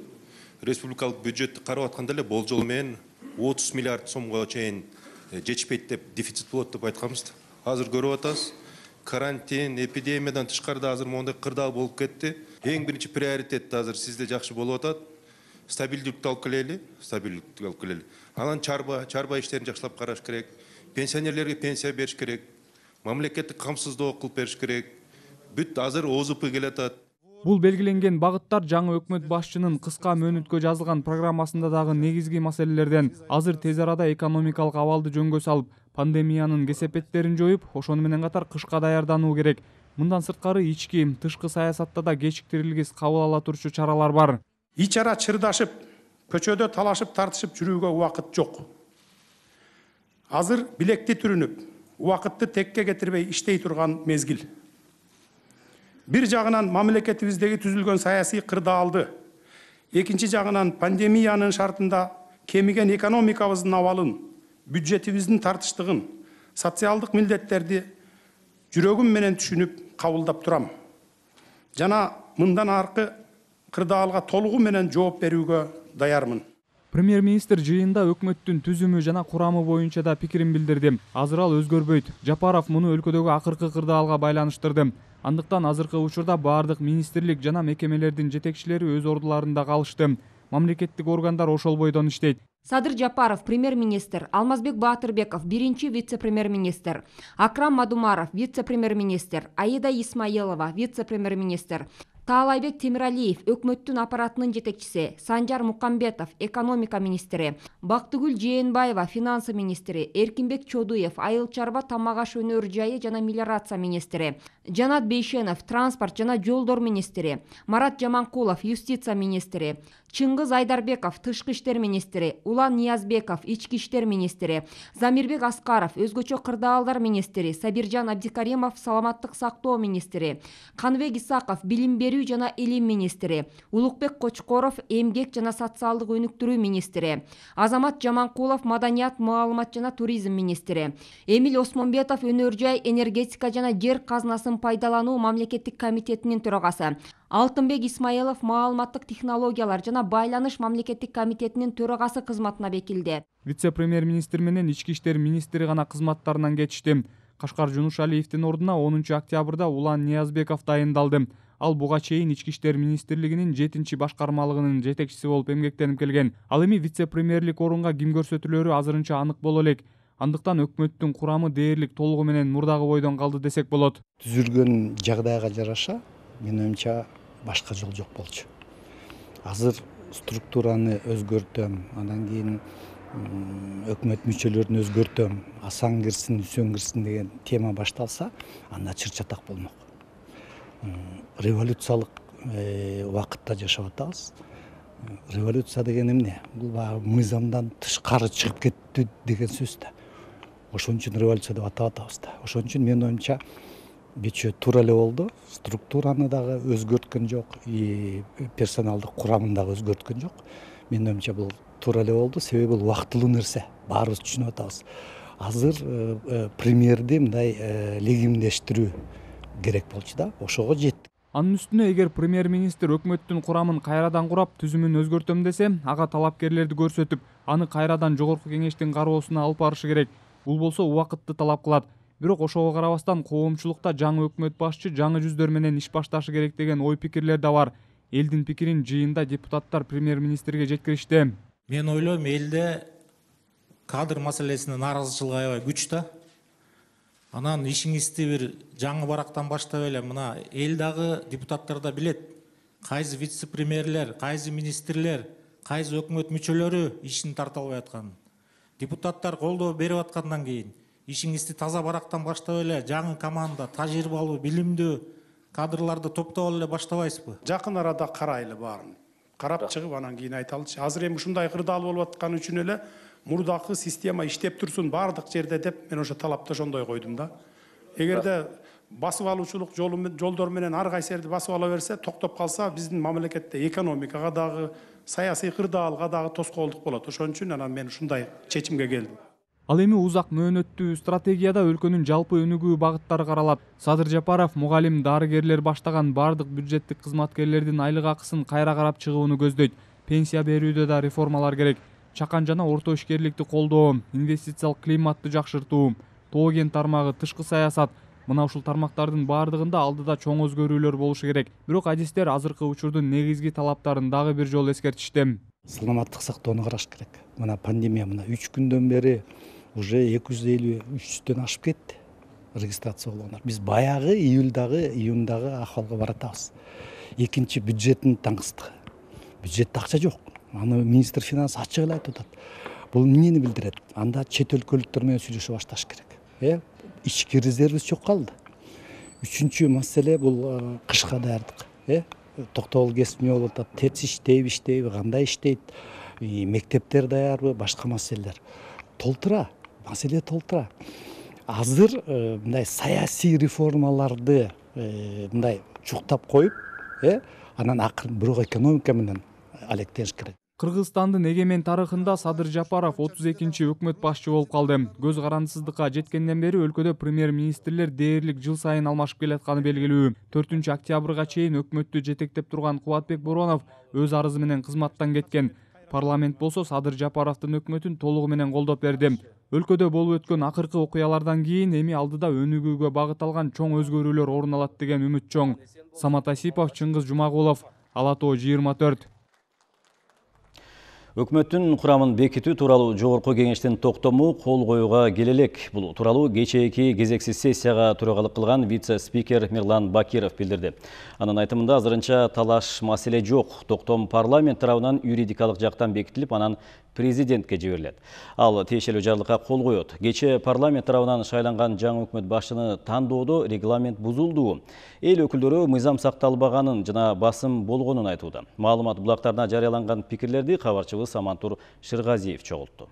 республикалык бюджетти карап атканда эле болжол менен 30 миллиард сомго чейин жетишпейт деп, дефицит болот деп айтканбыз. Азыр көрүп атабыз, карантин, эпидемиядан тышкарда азыр мондай кырдаал болуп кетти. Эң биринчи приоритет азыр сизде жакшы болуп атат. Стабилдүүлүктү алып келели. Анан чарба иштерин жакшылап караш керек. Пенсионерлерге пенсия бериш керек. Мамлекеттик камсыздоо кылып бериш керек. Бүт азыр ОЗП келатат. Бул белгиленген багыттар жаңы өкмөт башчынын кыска мөөнөткө жазылган программасында дагы негизги маселелерден. Азыр тез арада экономикалык абалды жөнгө салып, пандемиянын кесепеттерин жоюп, ошону менен катар кышка даярдануу керек. Мындан сырткары ички, тышкы саясатта да кечиктирилгис кабыл ала турчу чаралар бар. Ичара чырдашып, көчөдө талашып тартышып жүрүүгө убакыт жок. Азыр билекти түрүнүп, убакытты текке кетирбей иштей турган мезгил. Бир жагынан мамлекетибиздеги түзүлгөн саясий кырдаалды, экинчи жагынан пандемиянын шартында кемиген экономикабыздын абалын, бюджетибиздин тартыштыгын, социалдык милдеттерди жүрөгүм менен түшүнүп кабылдап турам. Жана мындан аркы кырдаалга толугу менен жооп берүүгө даярмын. Премьер-министр жыйында өкмөттүн түзүмү жана курамы боюнча да пикирин билдирди. Азыр ал өзгөрбөйт. Жапаров муну өлкөдөгү акыркы кырдаалга байланыштырды. Андыктан азыркы учурда бардык министрлик жана мекемелердин жетекчилери өз ордуларында калышты. Мамлекеттик органдар ошол бойдон иштейт. Садыр Жапаров премьер-министр, Алмазбек Батырбеков биринчи вице-премьер-министр, Акрам Мадумаров вице-премьер-министр, Аида Исмаилова вице-премьер-министр, Таалайбек Темиралиев өкмөттүн аппаратынын жетекчиси, Санжар Мукамбетов экономика министри, Бактыгүл Жээнбаева финансы министри, Эркинбек Чодуев айыл чарба тамак аш өнөр жайы жана мелиорация министри, Жанат Бейшенов транспорт жана жолдор министри, Марат Жаманкулов юстиция министри, Чыңгыз Айдарбеков тышкы иштер министри, Улан Ниязбеков ички иштер министри, Замирбек Аскаров өзгөчө кырдаалдар министри, Сабиржан Абдикаримов саламаттык сактоо министри, Каныбек Исаков билим берүү жана илим министри, Улукбек Кочкоров эмгек жана социалдык өнүктүрүү министри, Азамат Жаманкулов маданият, маалымат жана туризм министри, Эмил Осмонбетов өнөр жай, энергетика жана жер казынасын пайдалануу мамлекеттик комитетинин төрагасы, Алтынбек Исмаилов маалыматтык технологиялар жана байланыш мамлекеттик комитетинин төрагасы кызматына бекилди. Вице-премьер-министр менен ички иштер министри гана кызматтарынан кетишти. Кашкар Жунушалиевдин ордуна 10 октябрда Улан Ниязбеков дайындалды. Ал буга чейин ички иштер министрлигинин 7-башкармалыгынын жетекчиси болуп эмгектенип келген. Ал эми вице-премьерлик орунга ким көрсөтүлөрү азырынча анык боло элек. Андыктан өкмөттүн курамы дээрлик толугу менен мурдагы бойдон калды десек болот. Түзүлгөн жагдайга жараша менин оюмча башка жол жок болчу. Азыр структураны өзгөртөм, андан кийин өкмөт мүчөлөрүн өзгөртөм, Асан кирсин, Үсөн кирсин деген тема башталса, анда чыр-чатак болмок. Революциялык убакытта жашап атабыз. Революция деген эмне? Бул баягы мыйзамдан тышкары чыгып кетти деген сөз да. Ошон үчүн революция деп атап атабыз да. Ошон үчүн менин оюмча бечө туура эле болду. Структураны дагы өзгөрткөн жок, персоналдык курамын дагы өзгөрткөн жок. Менин оюмча бул туура эле болду, себеби бул убактылуу нерсе. Баарыбыз түшүнүп атабыз. Азыр премьерди мындай легимдештирүү керек болчу да, ошого жеттик. Анын үстүнө эгер премьер-министр өкмөттүн курамын кайрадан курап, түзүмүн өзгөртөм десе, ага талапкерлерди көрсөтүп, аны кайрадан жогорку кеңештин кароосуна алып барышы керек. Бул болсо убакытты талап кылат. Бирок ошого карабастан коомчулукта жаңы өкмөт башчы жаңы жүздөр менен иш башташы керек деген ой пикирлер да бар. Элдин пикирин жыйында депутаттар премьер-министрге жеткиришти. Мен ойлойм, элде кадр маселесине нааразычылык аябай күч да. Анан ишиңизди бир жаңы барактан баштап эле мына эл дагы депутаттар да билет. Кайсы вице-премьерлер, кайсы министрлер, кайсы өкмөт мүчөлөрү ишин тарта албай атканын. Депутаттар колдоо берип аткандан кийин ишиңизди таза барактан баштап эле жаңы команда, тажрыйбалуу, билимдүү кадрларды топтоп эле баштабайсызбы? Жакын арада карайлы баарын. Карап чыгып анан кийин айталычы. Азыр эми ушундай кырдаал болуп аткан үчүн эле мурдакы система иштеп турсун баардык жерде деп мен ошо талапты ошондой койдум да. Эгерде басып алуучулук жолдор менен ар кайсы жерди басып ала берсе, токтоп калса, биздин мамлекетте экономикага дагы, саясий кырдаалга дагы тоскоолдук болот. Ошон үчүн анан мен ушундай чечимге келдим. Ал эми узак мөөнөттүү стратегияда өлкөнүн жалпы өнүгүү багыттары каралат. Садыр Жапаров мугалим, дарыгерлер баштаган бардык бюджеттик кызматкерлердин айлык акысын кайра карап чыгууну көздөйт. Пенсия берүүдө да реформалар керек. Чакан жана орто ишкерликти колдоо, инвестициялык климатты жакшыртуу, тоо кен тармагы, тышкы саясат, мына ушул тармактардын баардыгында алдыда чоң өзгөрүүлөр болушу керек. Бирок адистер азыркы учурдун негизги талаптарын дагы бир жолу эскертишти. Саламаттык сактоону караш керек. Мына пандемия 3 күндөн бери уже 250-300дөн ашып кетти регистрация болгондор. Биз баягы июндагы акыбалга баратабыз. Экинчи бюджеттин таңсыздыгы. Бюджетте акча жок. Аны министр финанс ачык эле айтып атат. Бул эмнени билдирет? Анда чет өлкөлүктөр менен сүйлөшө башташ керек. Ички резервибиз жок калды. Үчүнчү маселе бул кышка даярдык. Токтогул кесип эмне болуп атат? ТЭЦ иштейби, кандай иштейт? Мектептер даярбы, башка маселелер. Толтура, маселе толтура. Азыр мындай саясий реформаларды мындай чуктап коюп, анан акырын бирок экономика менен алектениш керек. Кыргызстандын эгемен тарыхында Садыр Жапаров 32-чи өкмөт башчы болуп калды. Көз карандысыздыкка жеткенден бери өлкөдө премьер-министрлер дээрлик жыл сайын алмашып келатканы белгилүү. 4-октябрга чейин өкмөттү жетектеп турган Кубатбек Боронов өз арызы менен кызматтан кеткен. Парламент болсо Садыр Жапаровдун өкмөтүн толугу менен колдоп берди. Өлкөдө болуп өткөн акыркы окуялардан кийин эми алдыда өнүгүүгө багыт алган чоң өзгөрүүлөр орун алат деген үмүт чоң. Самат Асипов, Чыңгыз Жумагулов, Ала Тоо 24. Өкмөттүн курамын бекитүү тууралуу жогорку кеңештин токтому кол коюуга келелек. Бул тууралуу кечээки кезексиз сессияга төрагалык кылган вице-спикер Мирлан Бакиров билдирди. Анын айтымында азырынча талаш маселе жок. Токтом парламент тарабынан юридикалык жактан бекитилип, анан президентке жиберилет. Ал тиешелүү жарлыкка кол коет. Кечээ парламент тарабынан шайланган жаңы өкмөт башчыны тандоодо регламент бузулду. Эл өкүлдөрү мыйзам сакталбаганын жана басым болгонун айтууда. Маалымат булактарына жарыяланган пикирлерди кабарчыбыз Самантур Шыргазиев чогултту.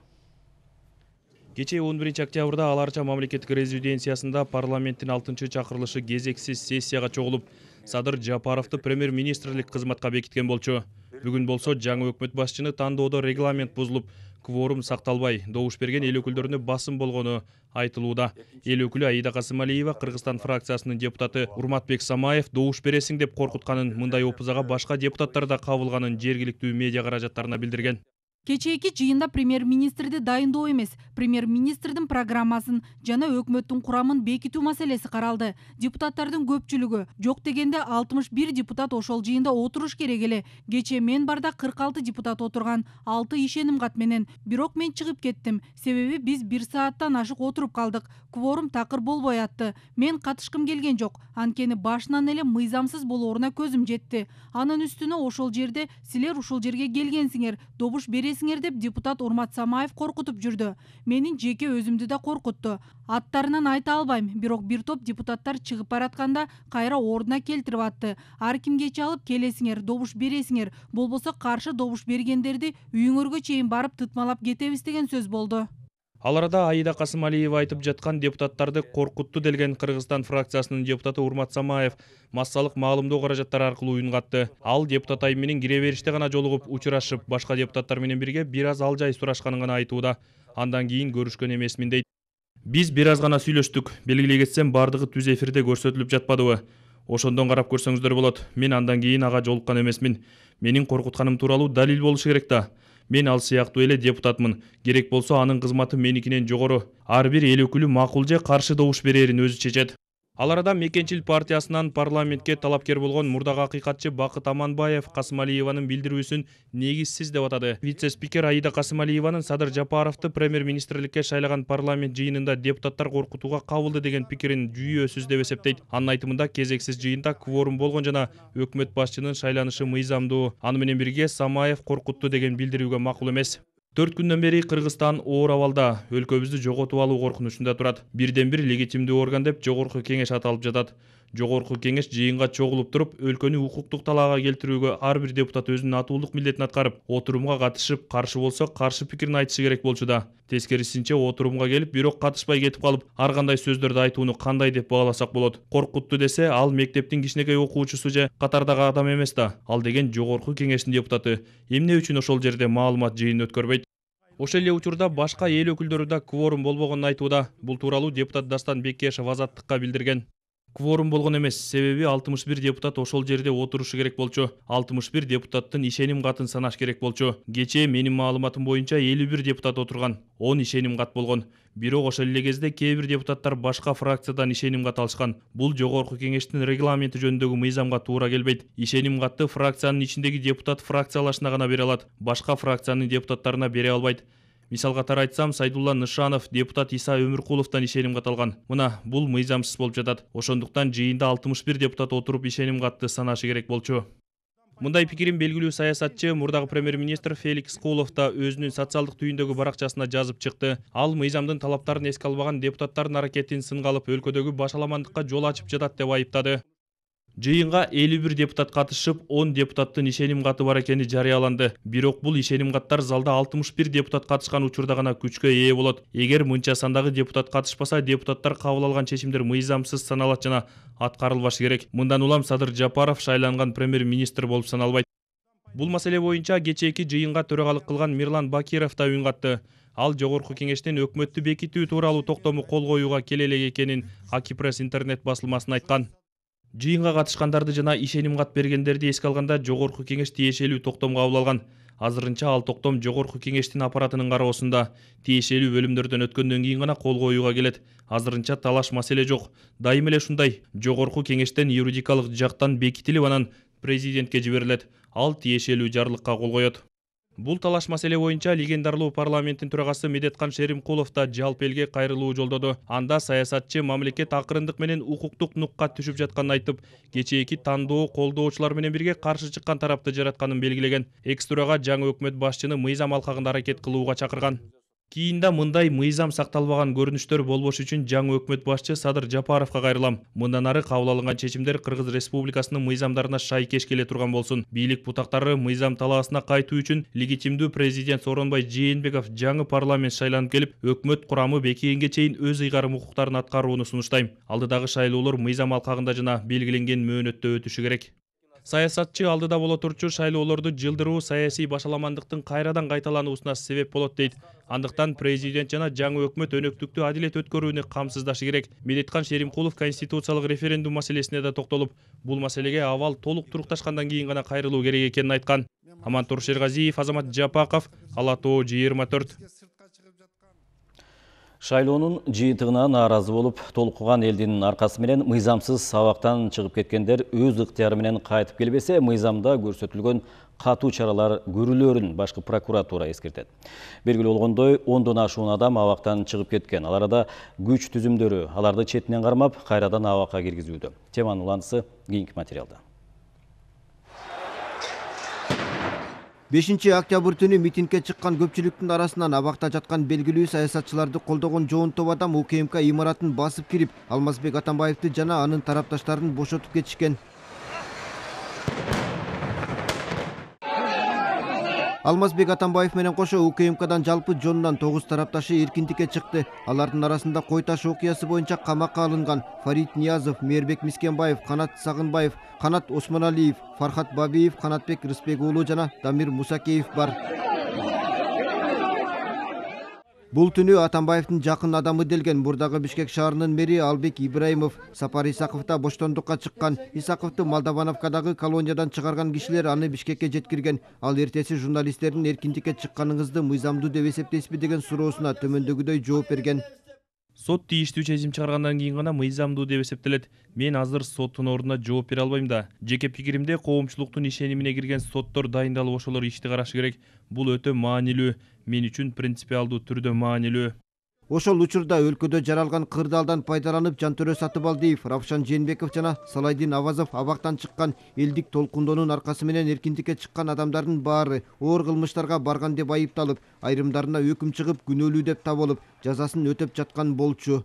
Кечээ 11 октябрда Аларча мамлекеттик резиденциясында парламенттин 6-чакырылышы кезексиз сессияга чогулуп, Садыр Жапаровду премьер-министрлик кызматка бекиткен болчу. Бүгүн болсо жаңы өкмөт башчыны тандоодо регламент бузулуп, кворум сакталбай, добуш берген эл өкүлдөрүнө басым болгону айтылууда. Эл өкүлү Аида Касымалиева Кыргызстан фракциясынын депутаты Урматбек Самаев добуш бересиң деп коркутканын, мындай опузага башка депутаттар да кабылганын жергиликтүү медиа каражаттарына билдирген. Кечээки жыйында премьер-министрди дайындоо эмес, премьер-министрдин программасын жана өкмөттүн курамын бекитүү маселеси каралды. Депутаттардын көпчүлүгү жок дегенде 61 депутат ошол жыйында отуруш керек эле. Кечээ мен барда 46 депутат отурган, 6 ишеним кат менен. Бирок мен чыгып кеттим. Себеби биз 1 сааттан ашык отуруп калдык. Кворум такыр болбой атты. Мен катышкым келген жок. Анткени башынан эле мыйзамсыз болооруна көзүм жетти. Анын үстүнө ошол жерде силер ушул жерге келгенсиңер, добуш бересиңер деп депутат Урмат Самаев коркутуп жүрдү. Менин жеке өзүмдү да коркутту. Аттарынан айта албайм, бирок бир топ депутаттар чыгып баратканда кайра ордуна келтирип атты. Ар ким кече алып келесиңер, добуш бересиңер, болбосо каршы добуш бергендерди үйүңөргө чейин барып тытмалап кетебиз деген сөз болду. Ал арада Аида Касымалиева айтып жаткан депутаттарды коркутту делген Кыргызстан фракциясынын депутаты Урмат Самаев массалык маалымдоо каражаттары аркылуу үн катты. Ал депутат Ай менен кире бериште гана жолугуп, учурашып, башка депутаттар менен бирге бир аз ал жай сурашканын гана айтууда. Андан кийин көрүшкөн эмесмин дейт. Биз бир аз гана сүйлөштүк. Белгилей кетсем, бардыгы түз эфирде көрсөтүлүп жатпадыбы? Ошондон карап көрсөңүздөр болот. Мен андан кийин ага жолуккан эмесмин. Менин коркутканым тууралуу далил болушу керек да. Мен ал сыяктуу эле депутатмын. Керек болсо анын кызматы меникинен жогору. Ар бир эл өкүлү макул же каршы добуш берерин өзү чечет. Ал арада Мекенчил партиясынан парламентке талапкер болгон мурдагы акыйкатчы Бакыт Аманбаев Касымалиеванын билдирүүсүн негизсиз деп атады. Вице-спикер Аида Касымалиеванын Садыр Жапаровду премьер-министрликке шайлаган парламент жыйынында депутаттар коркутууга кабылды деген пикирин жүйөөсүз деп эсептейт. Анын айтымында кезексиз жыйында кворум болгон жана өкмөт башчынын шайланышы мыйзамдуу. Аны менен бирге Самаев коркутту деген билдирүүгө макул эмес. 4 күндөн бери Кыргызстан оор абалда, өлкөбүздү жоготуп алуу коркунучунда турат. Бирден бир легитимдүү орган деп жогорку кеңеш аталып жатат. Жогорку кеңеш жыйынга чогулуп туруп, өлкөнү укуктук талаага келтирүүгө ар бир депутат өзүнүн атуулук милдетин аткарып, отурумга катышып, каршы болсо каршы пикирин айтышы керек болчу да. Тескерисинче отурумга келип, бирок катышпай кетип калып, ар кандай сөздөрдү айтууну кандай деп багаласак болот? Коркутту десе, ал мектептин кичинекей окуучусу же катардагы адам эмес да. Ал деген жогорку кеңештин депутаты. Эмне үчүн ошол жерде маалымат жыйынын өткөрбөйт? Ошол эле учурда башка эл өкүлдөрү да кворум болбогонун айтууда. Бул тууралуу депутат Дастан Бекешев Азаттыкка билдирген. Кворум болгон эмес, себеби 61 депутат ошол жерде отурушу керек болчу. 61 депутаттын ишеним катын санаш керек болчу. Кечээ менин маалыматым боюнча 51 депутат отурган, 10 ишеним кат болгон. Бирок ошол эле кезде кээ бир депутаттар башка фракциядан ишеним кат алышкан. Бул жогорку кеңештин регламенти жөнүндөгү мыйзамга туура келбейт. Ишеним катты фракциянын ичиндеги депутат фракциялашына гана бере алат, башка фракциянын депутаттарына бере албайт. Мисал катары айтсам, Сайдулла Нышанов депутат Иса Өмүркуловдон ишеним кат алган. Мына, бул мыйзамсыз болуп жатат. Ошондуктан жыйында 61 депутат отуруп ишеним катты санашы керек болчу. Мындай пикирин белгилүү саясатчы мурдагы премьер-министр Феликс Кулов да өзүнүн социалдык түйүндөгү баракчасына жазып чыкты. Ал мыйзамдын талаптарын эске албаган депутаттардын аракетин сынга алып, өлкөдөгү башаламандыкка жол ачып жатат деп айыптады. Жыйынга 51 депутат катышып, 10 депутаттын ишеним каты бар экени жарыяланды. Бирок бул ишеним каттар залда 61 депутат катышкан учурда гана күчкө ээ болот. Эгер мынча сандагы депутат катышпаса, депутаттар кабыл алган чечимдер мыйзамсыз саналат жана аткарылбашы керек. Мындан улам Садыр Жапаров шайланган премьер-министр болуп саналбайт. Бул маселе боюнча кечээки жыйынга төрагалык кылган Мирлан Бакиров да үн катты. Ал жогорку кеңештен өкмөттү бекитүү тууралуу токтому кол коюуга келелек экенин Акипресс интернет басылмасына айткан. Жыйынга катышкандарды жана ишеним кат бергендерди эске алганда жогорку кеңеш тиешелүү токтом кабыл алган. Азырынча ал токтом жогорку кеңештин аппаратынын кароосунда. Тиешелүү бөлүмдөрдөн өткөндөн кийин гана кол коюуга келет. Азырынча талаш маселе жок. Дайым эле ушундай. Жогорку кеңештен юридикалык жактан бекитилип, анан президентке жиберилет. Ал тиешелүү жарлыкка кол коет. Бул талаш маселе боюнча легендарлуу парламенттин төрагасы Медеткан Шеримкулов да жалпы элге кайрылуу жолдоду. Анда саясатчы мамлекет акырындык менен укуктук нукка түшүп жатканын айтып, кечээки тандоо колдоочулар менен бирге каршы чыккан тарапты жаратканын белгилеген. Экс-төрага жаңы өкмөт башчыны мыйзам алкагында аракет кылууга чакырган. Кийинде мындай мыйзам сакталбаган көрүнүштөр болбош үчүн жаңы өкмөт башчы Садыр Жапаровго кайрылам. Мындан ары кабыл алынган чечимдер Кыргыз Республикасынын мыйзамдарына шайкеш келе турган болсун. Бийлик бутактары мыйзам талаасына кайтуу үчүн легитимдүү президент Сооронбай Жээнбеков жаңы парламент шайланып келип, өкмөт курамы бекейинге чейин өз ыйгарым укуктарын аткарууну сунуштайм. Алдыдагы шайлоолор мыйзам алкагында жана белгиленген мөөнөттө өтүшү керек. Саясатчы алдыда боло турчу шайлоолорду жылдыруу саясий башаламандыктын кайрадан кайталануусуна себеп болот дейт. Андыктан президент жана жаңы өкмөт өнөктүктүү адилет өткөрүүнү камсыздашы керек. Медеткан Шеримкулов конституциялык референдум маселесине да токтолуп, бул маселеге абал толук турукташкандан кийин гана кайрылуу керек экенин айткан. Амантур Шергазиев, Азамат Жапаков, Ала Тоо 24. Шайлоонун жыйынтыгына нааразы болуп, толкуган элдин аркасы менен мыйзамсыз абактан чыгып кеткендер өз ыктыяры менен кайтып келбесе, мыйзамда көрсөтүлгөн катуу чаралар көрүлөрүн башкы прокуратура эскертет. Белгилүү болгондой, 10дон ашуун адам абактан чыгып кеткен. Ал арада күч түзүмдөрү аларды четинен кармап, кайрадан абакка киргизүүдө. Теманын уландысы кийинки материалда. 5 октябрь түнү митингге чыккан көпчүлүктүн арасынан абакта жаткан белгилүү саясатчыларды колдогон жоон топ адам УКМК имаратын басып кирип, Алмазбек Атамбаевди жана анын тарапташтарын бошотуп кетишкен. Алмазбек Атамбаев менен кошо УКМКдан жалпы жонунан 9 тарапташы эркиндикке чыкты. Алардын арасында Кой Таш окуясы боюнча камакка алынган Фарид Ниязов, Мээрбек Мискенбаев, Канат Сагынбаев, Канат Осмоналиев, Фархат Бабиев, Канатбек Рысбек уулу жана Дамир Мусакеев бар. Бул түнү Атамбаевдин жакын адамы делген Бурдагы Бишкек шаарынын мэри Албек Ибраимов, Сапар Исаков да боштондукка чыккан. Исаковду Молдавановкадагы колониядан чыгарган кишилер аны Бишкекке жеткирген. Ал эртеси журналисттердин эркиндикке чыкканыңызды мыйзамдуу деп эсептейсизби деген суроосуна төмөндөгүдөй жооп берген. Сот тийиштүү чечим чыгаргандан кийин гана мыйзамдуу деп эсептелет. Мен азыр соттун ордуна жооп бере албайм да. Жеке пикиримде коомчулуктун ишенимине кирген соттор дайындалып ошолор ишти карашы керек. Бул өтө маанилүү, мен үчүн принципиалдуу түрдө маанилүү. Ошол учурда өлкөдө жаралган кырдаалдан пайдаланып Жантөрө Сатыбалдиев, Равшан Жээнбеков жана Салайдин Авазов абактан чыккан. Элдик толкундоонун аркасы менен эркиндикке чыккан адамдардын баары оор кылмыштарга барган деп айыпталып, айрымдарына өкүм чыгып, күнөөлүү деп табылып, жазасын өтөп жаткан болчу.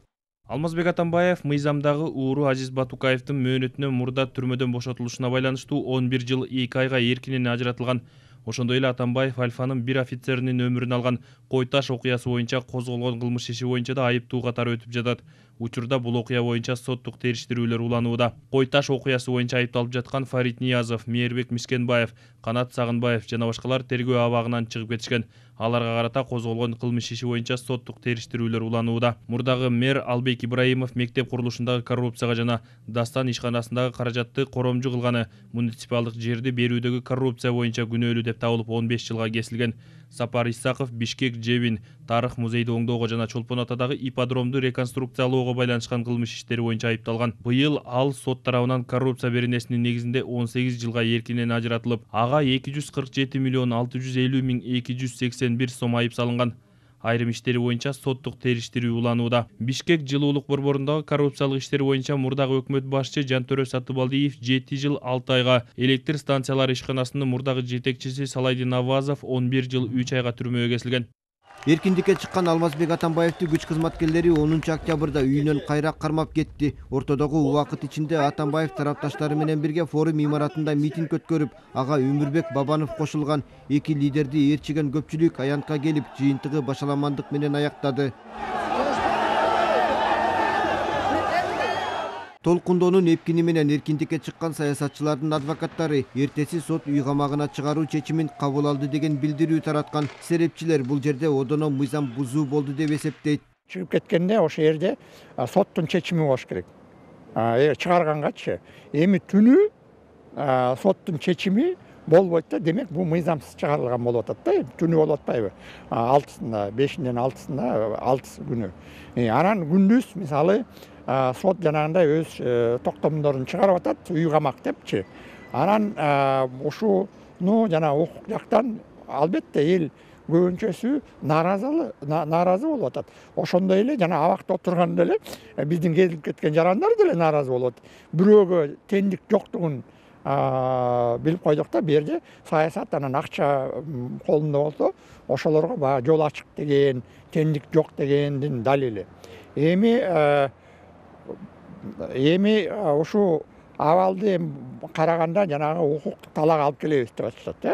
Алмазбек Атамбаев мыйзамдагы ууру Азиз Батукаевдин мөөнөтүнө мурда түрмөдөн бошотулушуна байланыштуу 11 жыл 2 айга эркинен ажыратылган. Ошондой эле Атамбаев Альфанын бир офицеринин өмүрүн алган Кой Таш окуясы боюнча козголгон кылмыш иши боюнча да айыптуу катары өтүп жатат. Учурда бул окуя боюнча соттук териштирүүлөр уланууда. Кой Таш окуясы боюнча айыпталып жаткан Фарид Ниязов, Мээрбек Мискенбаев, Канат Сагынбаев жана башкалар тергөө абагынан чыгып кетишкен. Аларга карата козголгон кылмыш иши боюнча соттук териштирүүлөр уланууда. Мурдагы мэр Албек Ибраимов мектеп курулушундагы коррупцияга жана Дастан ишканасындагы каражатты коромжу кылганы, муниципалдык жерди берүүдөгү коррупция боюнча күнөөлүү деп табылып 15 жылга кесилген. Сапар Исаков Бишкек Жебин тарых музейди оңдоого жана Чолпон Атадагы ипподромду реконструкциялоого байланышкан кылмыш иштери боюнча айыпталган. Быйыл ал сот тарабынан коррупция беренесинин негизинде 18 жылга эркинен ажыратылып, ага 247 миллион 650 миң 281 сом айып салынган. Айрым иштери боюнча соттук териштирүү уланууда. Бишкек жылуулук борборундагы коррупциялык иштери боюнча мурдагы өкмөт башчы Жантөрө Сатыбалдиев 7 жыл 6 айга, электр станциялары ишканасынын мурдагы жетекчиси Салайдин Авазов 11 жыл 3 айга түрмөгө кесилген. Эркиндикке чыккан Алмазбек Атамбаевди күч кызматкерлери 10 октябрда үйүнөн кайра кармап кетти. Ортодогу убакыт ичинде Атамбаев тарапташтары менен бирге форум имаратында митинг өткөрүп, ага Өмүрбек Бабанов кошулган. Эки лидерди ээрчиген көпчүлүк аянтка келип, жыйынтыгы башаламандык менен аяктады. Толкундоонун эпкини менен эркиндикке чыккан саясатчылардын адвокаттары эртеси сот үй камагына чыгаруу чечимин кабыл алды деген билдирүү тараткан. Серепчилер бул жерде одоно мыйзам бузуу болду деп эсептейт. Чыгып кеткенде ошол жерде соттун чечими болуш керек. Чыгаргангачы эми түнү соттун чечими болбойт да, демек бул мыйзамсыз чыгарылган болуп атат да. Түнү болуп атпайбы? 6-сында, 5-ден 6-сында 6 күнү. Анан күндүз мисалы сот жанагындай өз токтомдорун чыгарып атат, үй камак депчи. Анан ушуну жана укук жактан албетте эл көбүнчөсү нааразы болуп атат. Ошондой эле жана абакта отурганда эле биздин кезилип кеткен жарандар деле нааразы болуп атат. Бирөөгө теңдик жоктугун билип койдук да, бул жерде саясат анан акча колунда болсо ошолорго баягы жол ачык деген, теңдик жок дегендин далили. Эми ушул абалды караганда жанагы укуктук талаак алып келебиз деп атышат,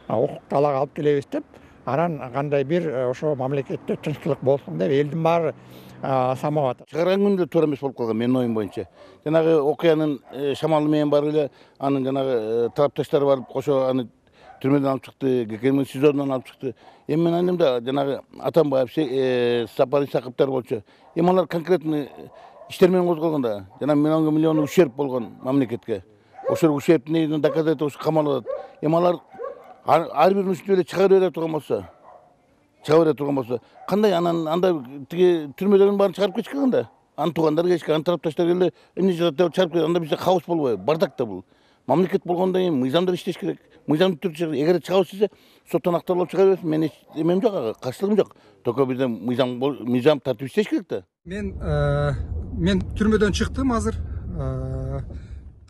укук талаак алып келебиз деп, анан кандай бир ошо мамлекетте тынччылык болсун деп элдин баары самап атат. Чыгарган күндө туура эмес болуп калган менин оюм боюнча. Жанагы окуянын шамалы менен барып эле анын жанагы тарапташтары барып кошо аны түрмөдөн алып чыкты, ГКМ СИЗОдон алып чыкты. Эми мен айымда жанагы Атамбаев, Сапар Исаковтар болчу. Эми алар конкретный иштер менен козголгонда, жана миллион ущерб болгон мамлекетке. Ошол ущербтин доказательствосу камалып атат. Эми алар ар биринин үстүнө эле чыга бере турган болсо, кандай анан анда тиги түрмөдөгүн баарын чыгарып кетишкен да. Анын туугандары келишкен, анын тарапташтары келди, эмне жатат деп чыгарып кетти. Анда бизде хаос болбойбу? Бардак да бул. Мамлекет болгондон кийин мыйзамдар иштеш керек. Мыйзамдуу түрдө эгер чыгабыз десе, соттон акталып чыга берсин. Мен эмем жок, каршылыгым жок. Только бизде мыйзам тартип иштеш керек да. Мен түрмөдөн чыктым азыр.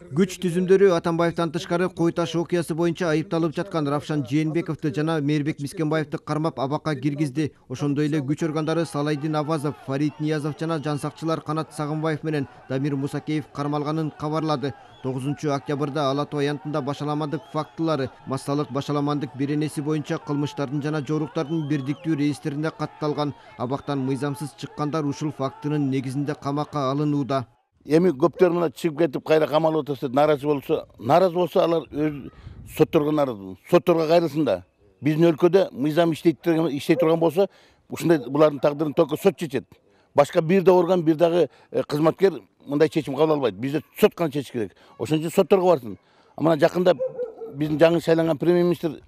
Күч түзүмдөрү Атамбаевден тышкары Кой Таш окуясы боюнча айыпталып жаткан Равшан Жээнбековду жана Мээрбек Мискенбаевди кармап абакка киргизди. Ошондой эле күч органдары Салайдин Авазов, Фарид Ниязов жана жансакчылар Канат Сагынбаев менен Дамир Мусакеев кармалганын кабарлады. 9 октябрда Ала Тоо аянтында башаламандык фактылары, массалык башаламандык беренеси боюнча кылмыштардын жана жоруктардын бирдиктүү реестрине катталган. Абактан мыйзамсыз чыккандар ушул фактынын негизинде камакка алынууда. Эми көптөр мына чыгып кетип кайра камалып атса, нааразы болсо алар өз сотторго кайрылсын да. Биздин өлкөдө мыйзам иштей турган болсо, ушундай булардын тагдырын только сот чечет. Башка бир да орган, бир дагы кызматкер мындай чечим кабыл албайт. Бизде сот гана чечиш керек. Ошон үчүн сотторго барсын. Мына жакында биздин жаңы шайланган премьер-министр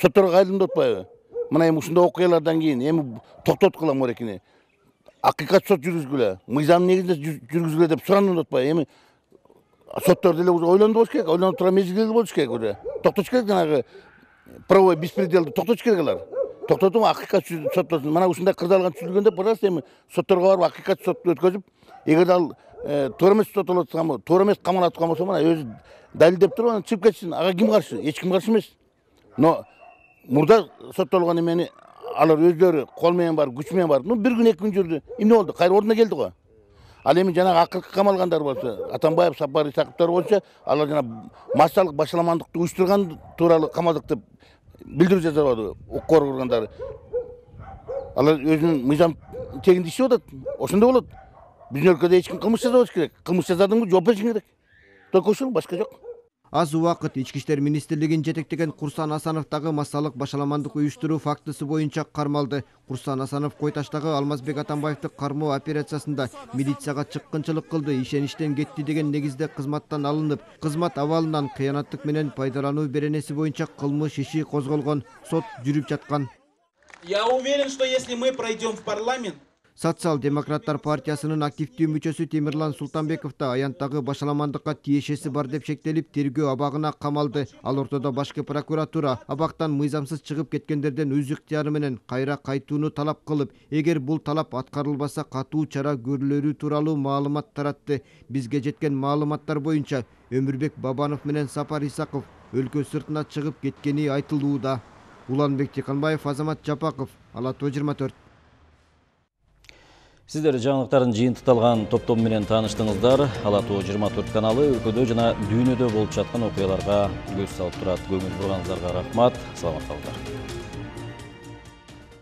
сотторго кайрылды деп атпайбы? Мына эми ушундай окуялардан кийин эми токтоткула морекини. Акыйкат сот жүргүзгүлө, мыйзам негизинде жүргүзгүлө деп суранып атпайбы? Эми соттор деле ойлонуп болуш керек, ойлонуп тура мезгилдүү болуш керек уже. Токтотуш керек жанагы правовой беспределди токтотуш керек алар. Токтотуп акыйкат соттосун. Мына ушундай кырдаалган түзүлгөндө, пожалуйста, эми сотторго барып акыйкат сот өткөзүп, эгер ал туура эмес сотолуп аткан, туура эмес камалып аткан болсо, мына өзү далилдеп туруп анан чыгып кетсин. Ага ким каршы? Эч ким каршы эмес. Но мурда соттолгон эмени алар өздөрү кол менен барып, күч менен барып, бир күн, 2 күн жүрдү. Эмне болду? Кайра ордуна келди го. Ал эми жанагы акыркы камалгандар болсо, Атамбаев, Сапар Исаковтар болсо, алар жана массалык башаламандыкты уюштурган тууралуу камалдык деп билдирүү жасабады укук органдары. Алар өзүнүн мыйзам тегинде иштеп атат. Ошондой болот. Биздин өлкөдө эч ким кылмыш жасабаш керек. Кылмыш жасадыңбы, жооп беришиң керек. Только ошол, башка жок. Аз убакыт Ички иштер министрлигин жетектеген Курсан Асанов дагы массалык башаламандык уюштуруу фактысы боюнча кармалды. Курсан Асанов Кой Таштагы Алмазбек Атамбаевди кармоо операциясында милицияга чыккынчылык кылды, ишеништен кетти деген негизде кызматтан алынып, кызмат абалынан кыянаттык менен пайдалануу беренеси боюнча кылмыш иши козголгон. Сот жүрүп жаткан. Я уверен, что если мы пройдем в парламент, Социал-демократтар партиясынын активдүү мүчөсү Темирлан Султанбеков да аянттагы башаламандыкка тиешеси бар деп шектелип, тергөө абагына камалды. Ал ортодо башкы прокуратура абактан мыйзамсыз чыгып кеткендерден өз ыктыяры менен кайра кайтууну талап кылып, эгер бул талап аткарылбаса катуу чара көрүлөрү тууралуу маалымат таратты. Бизге жеткен маалыматтар боюнча Өмүрбек Бабанов менен Сапар Исаков өлкө сыртына чыгып кеткени айтылууда. Уланбек Тиканбаев, Азамат Жапаков, Ала Тоо 24. Сиздер жаңылыктардын жыйынтыкталган топтом менен тааныштыңыздар. Ала Тоо 24 каналы өлкөдө жана дүйнөдө болуп жаткан окуяларга көз салып турат. Көңүл бурганыңыздарга рахмат. Саламат калыңыздар.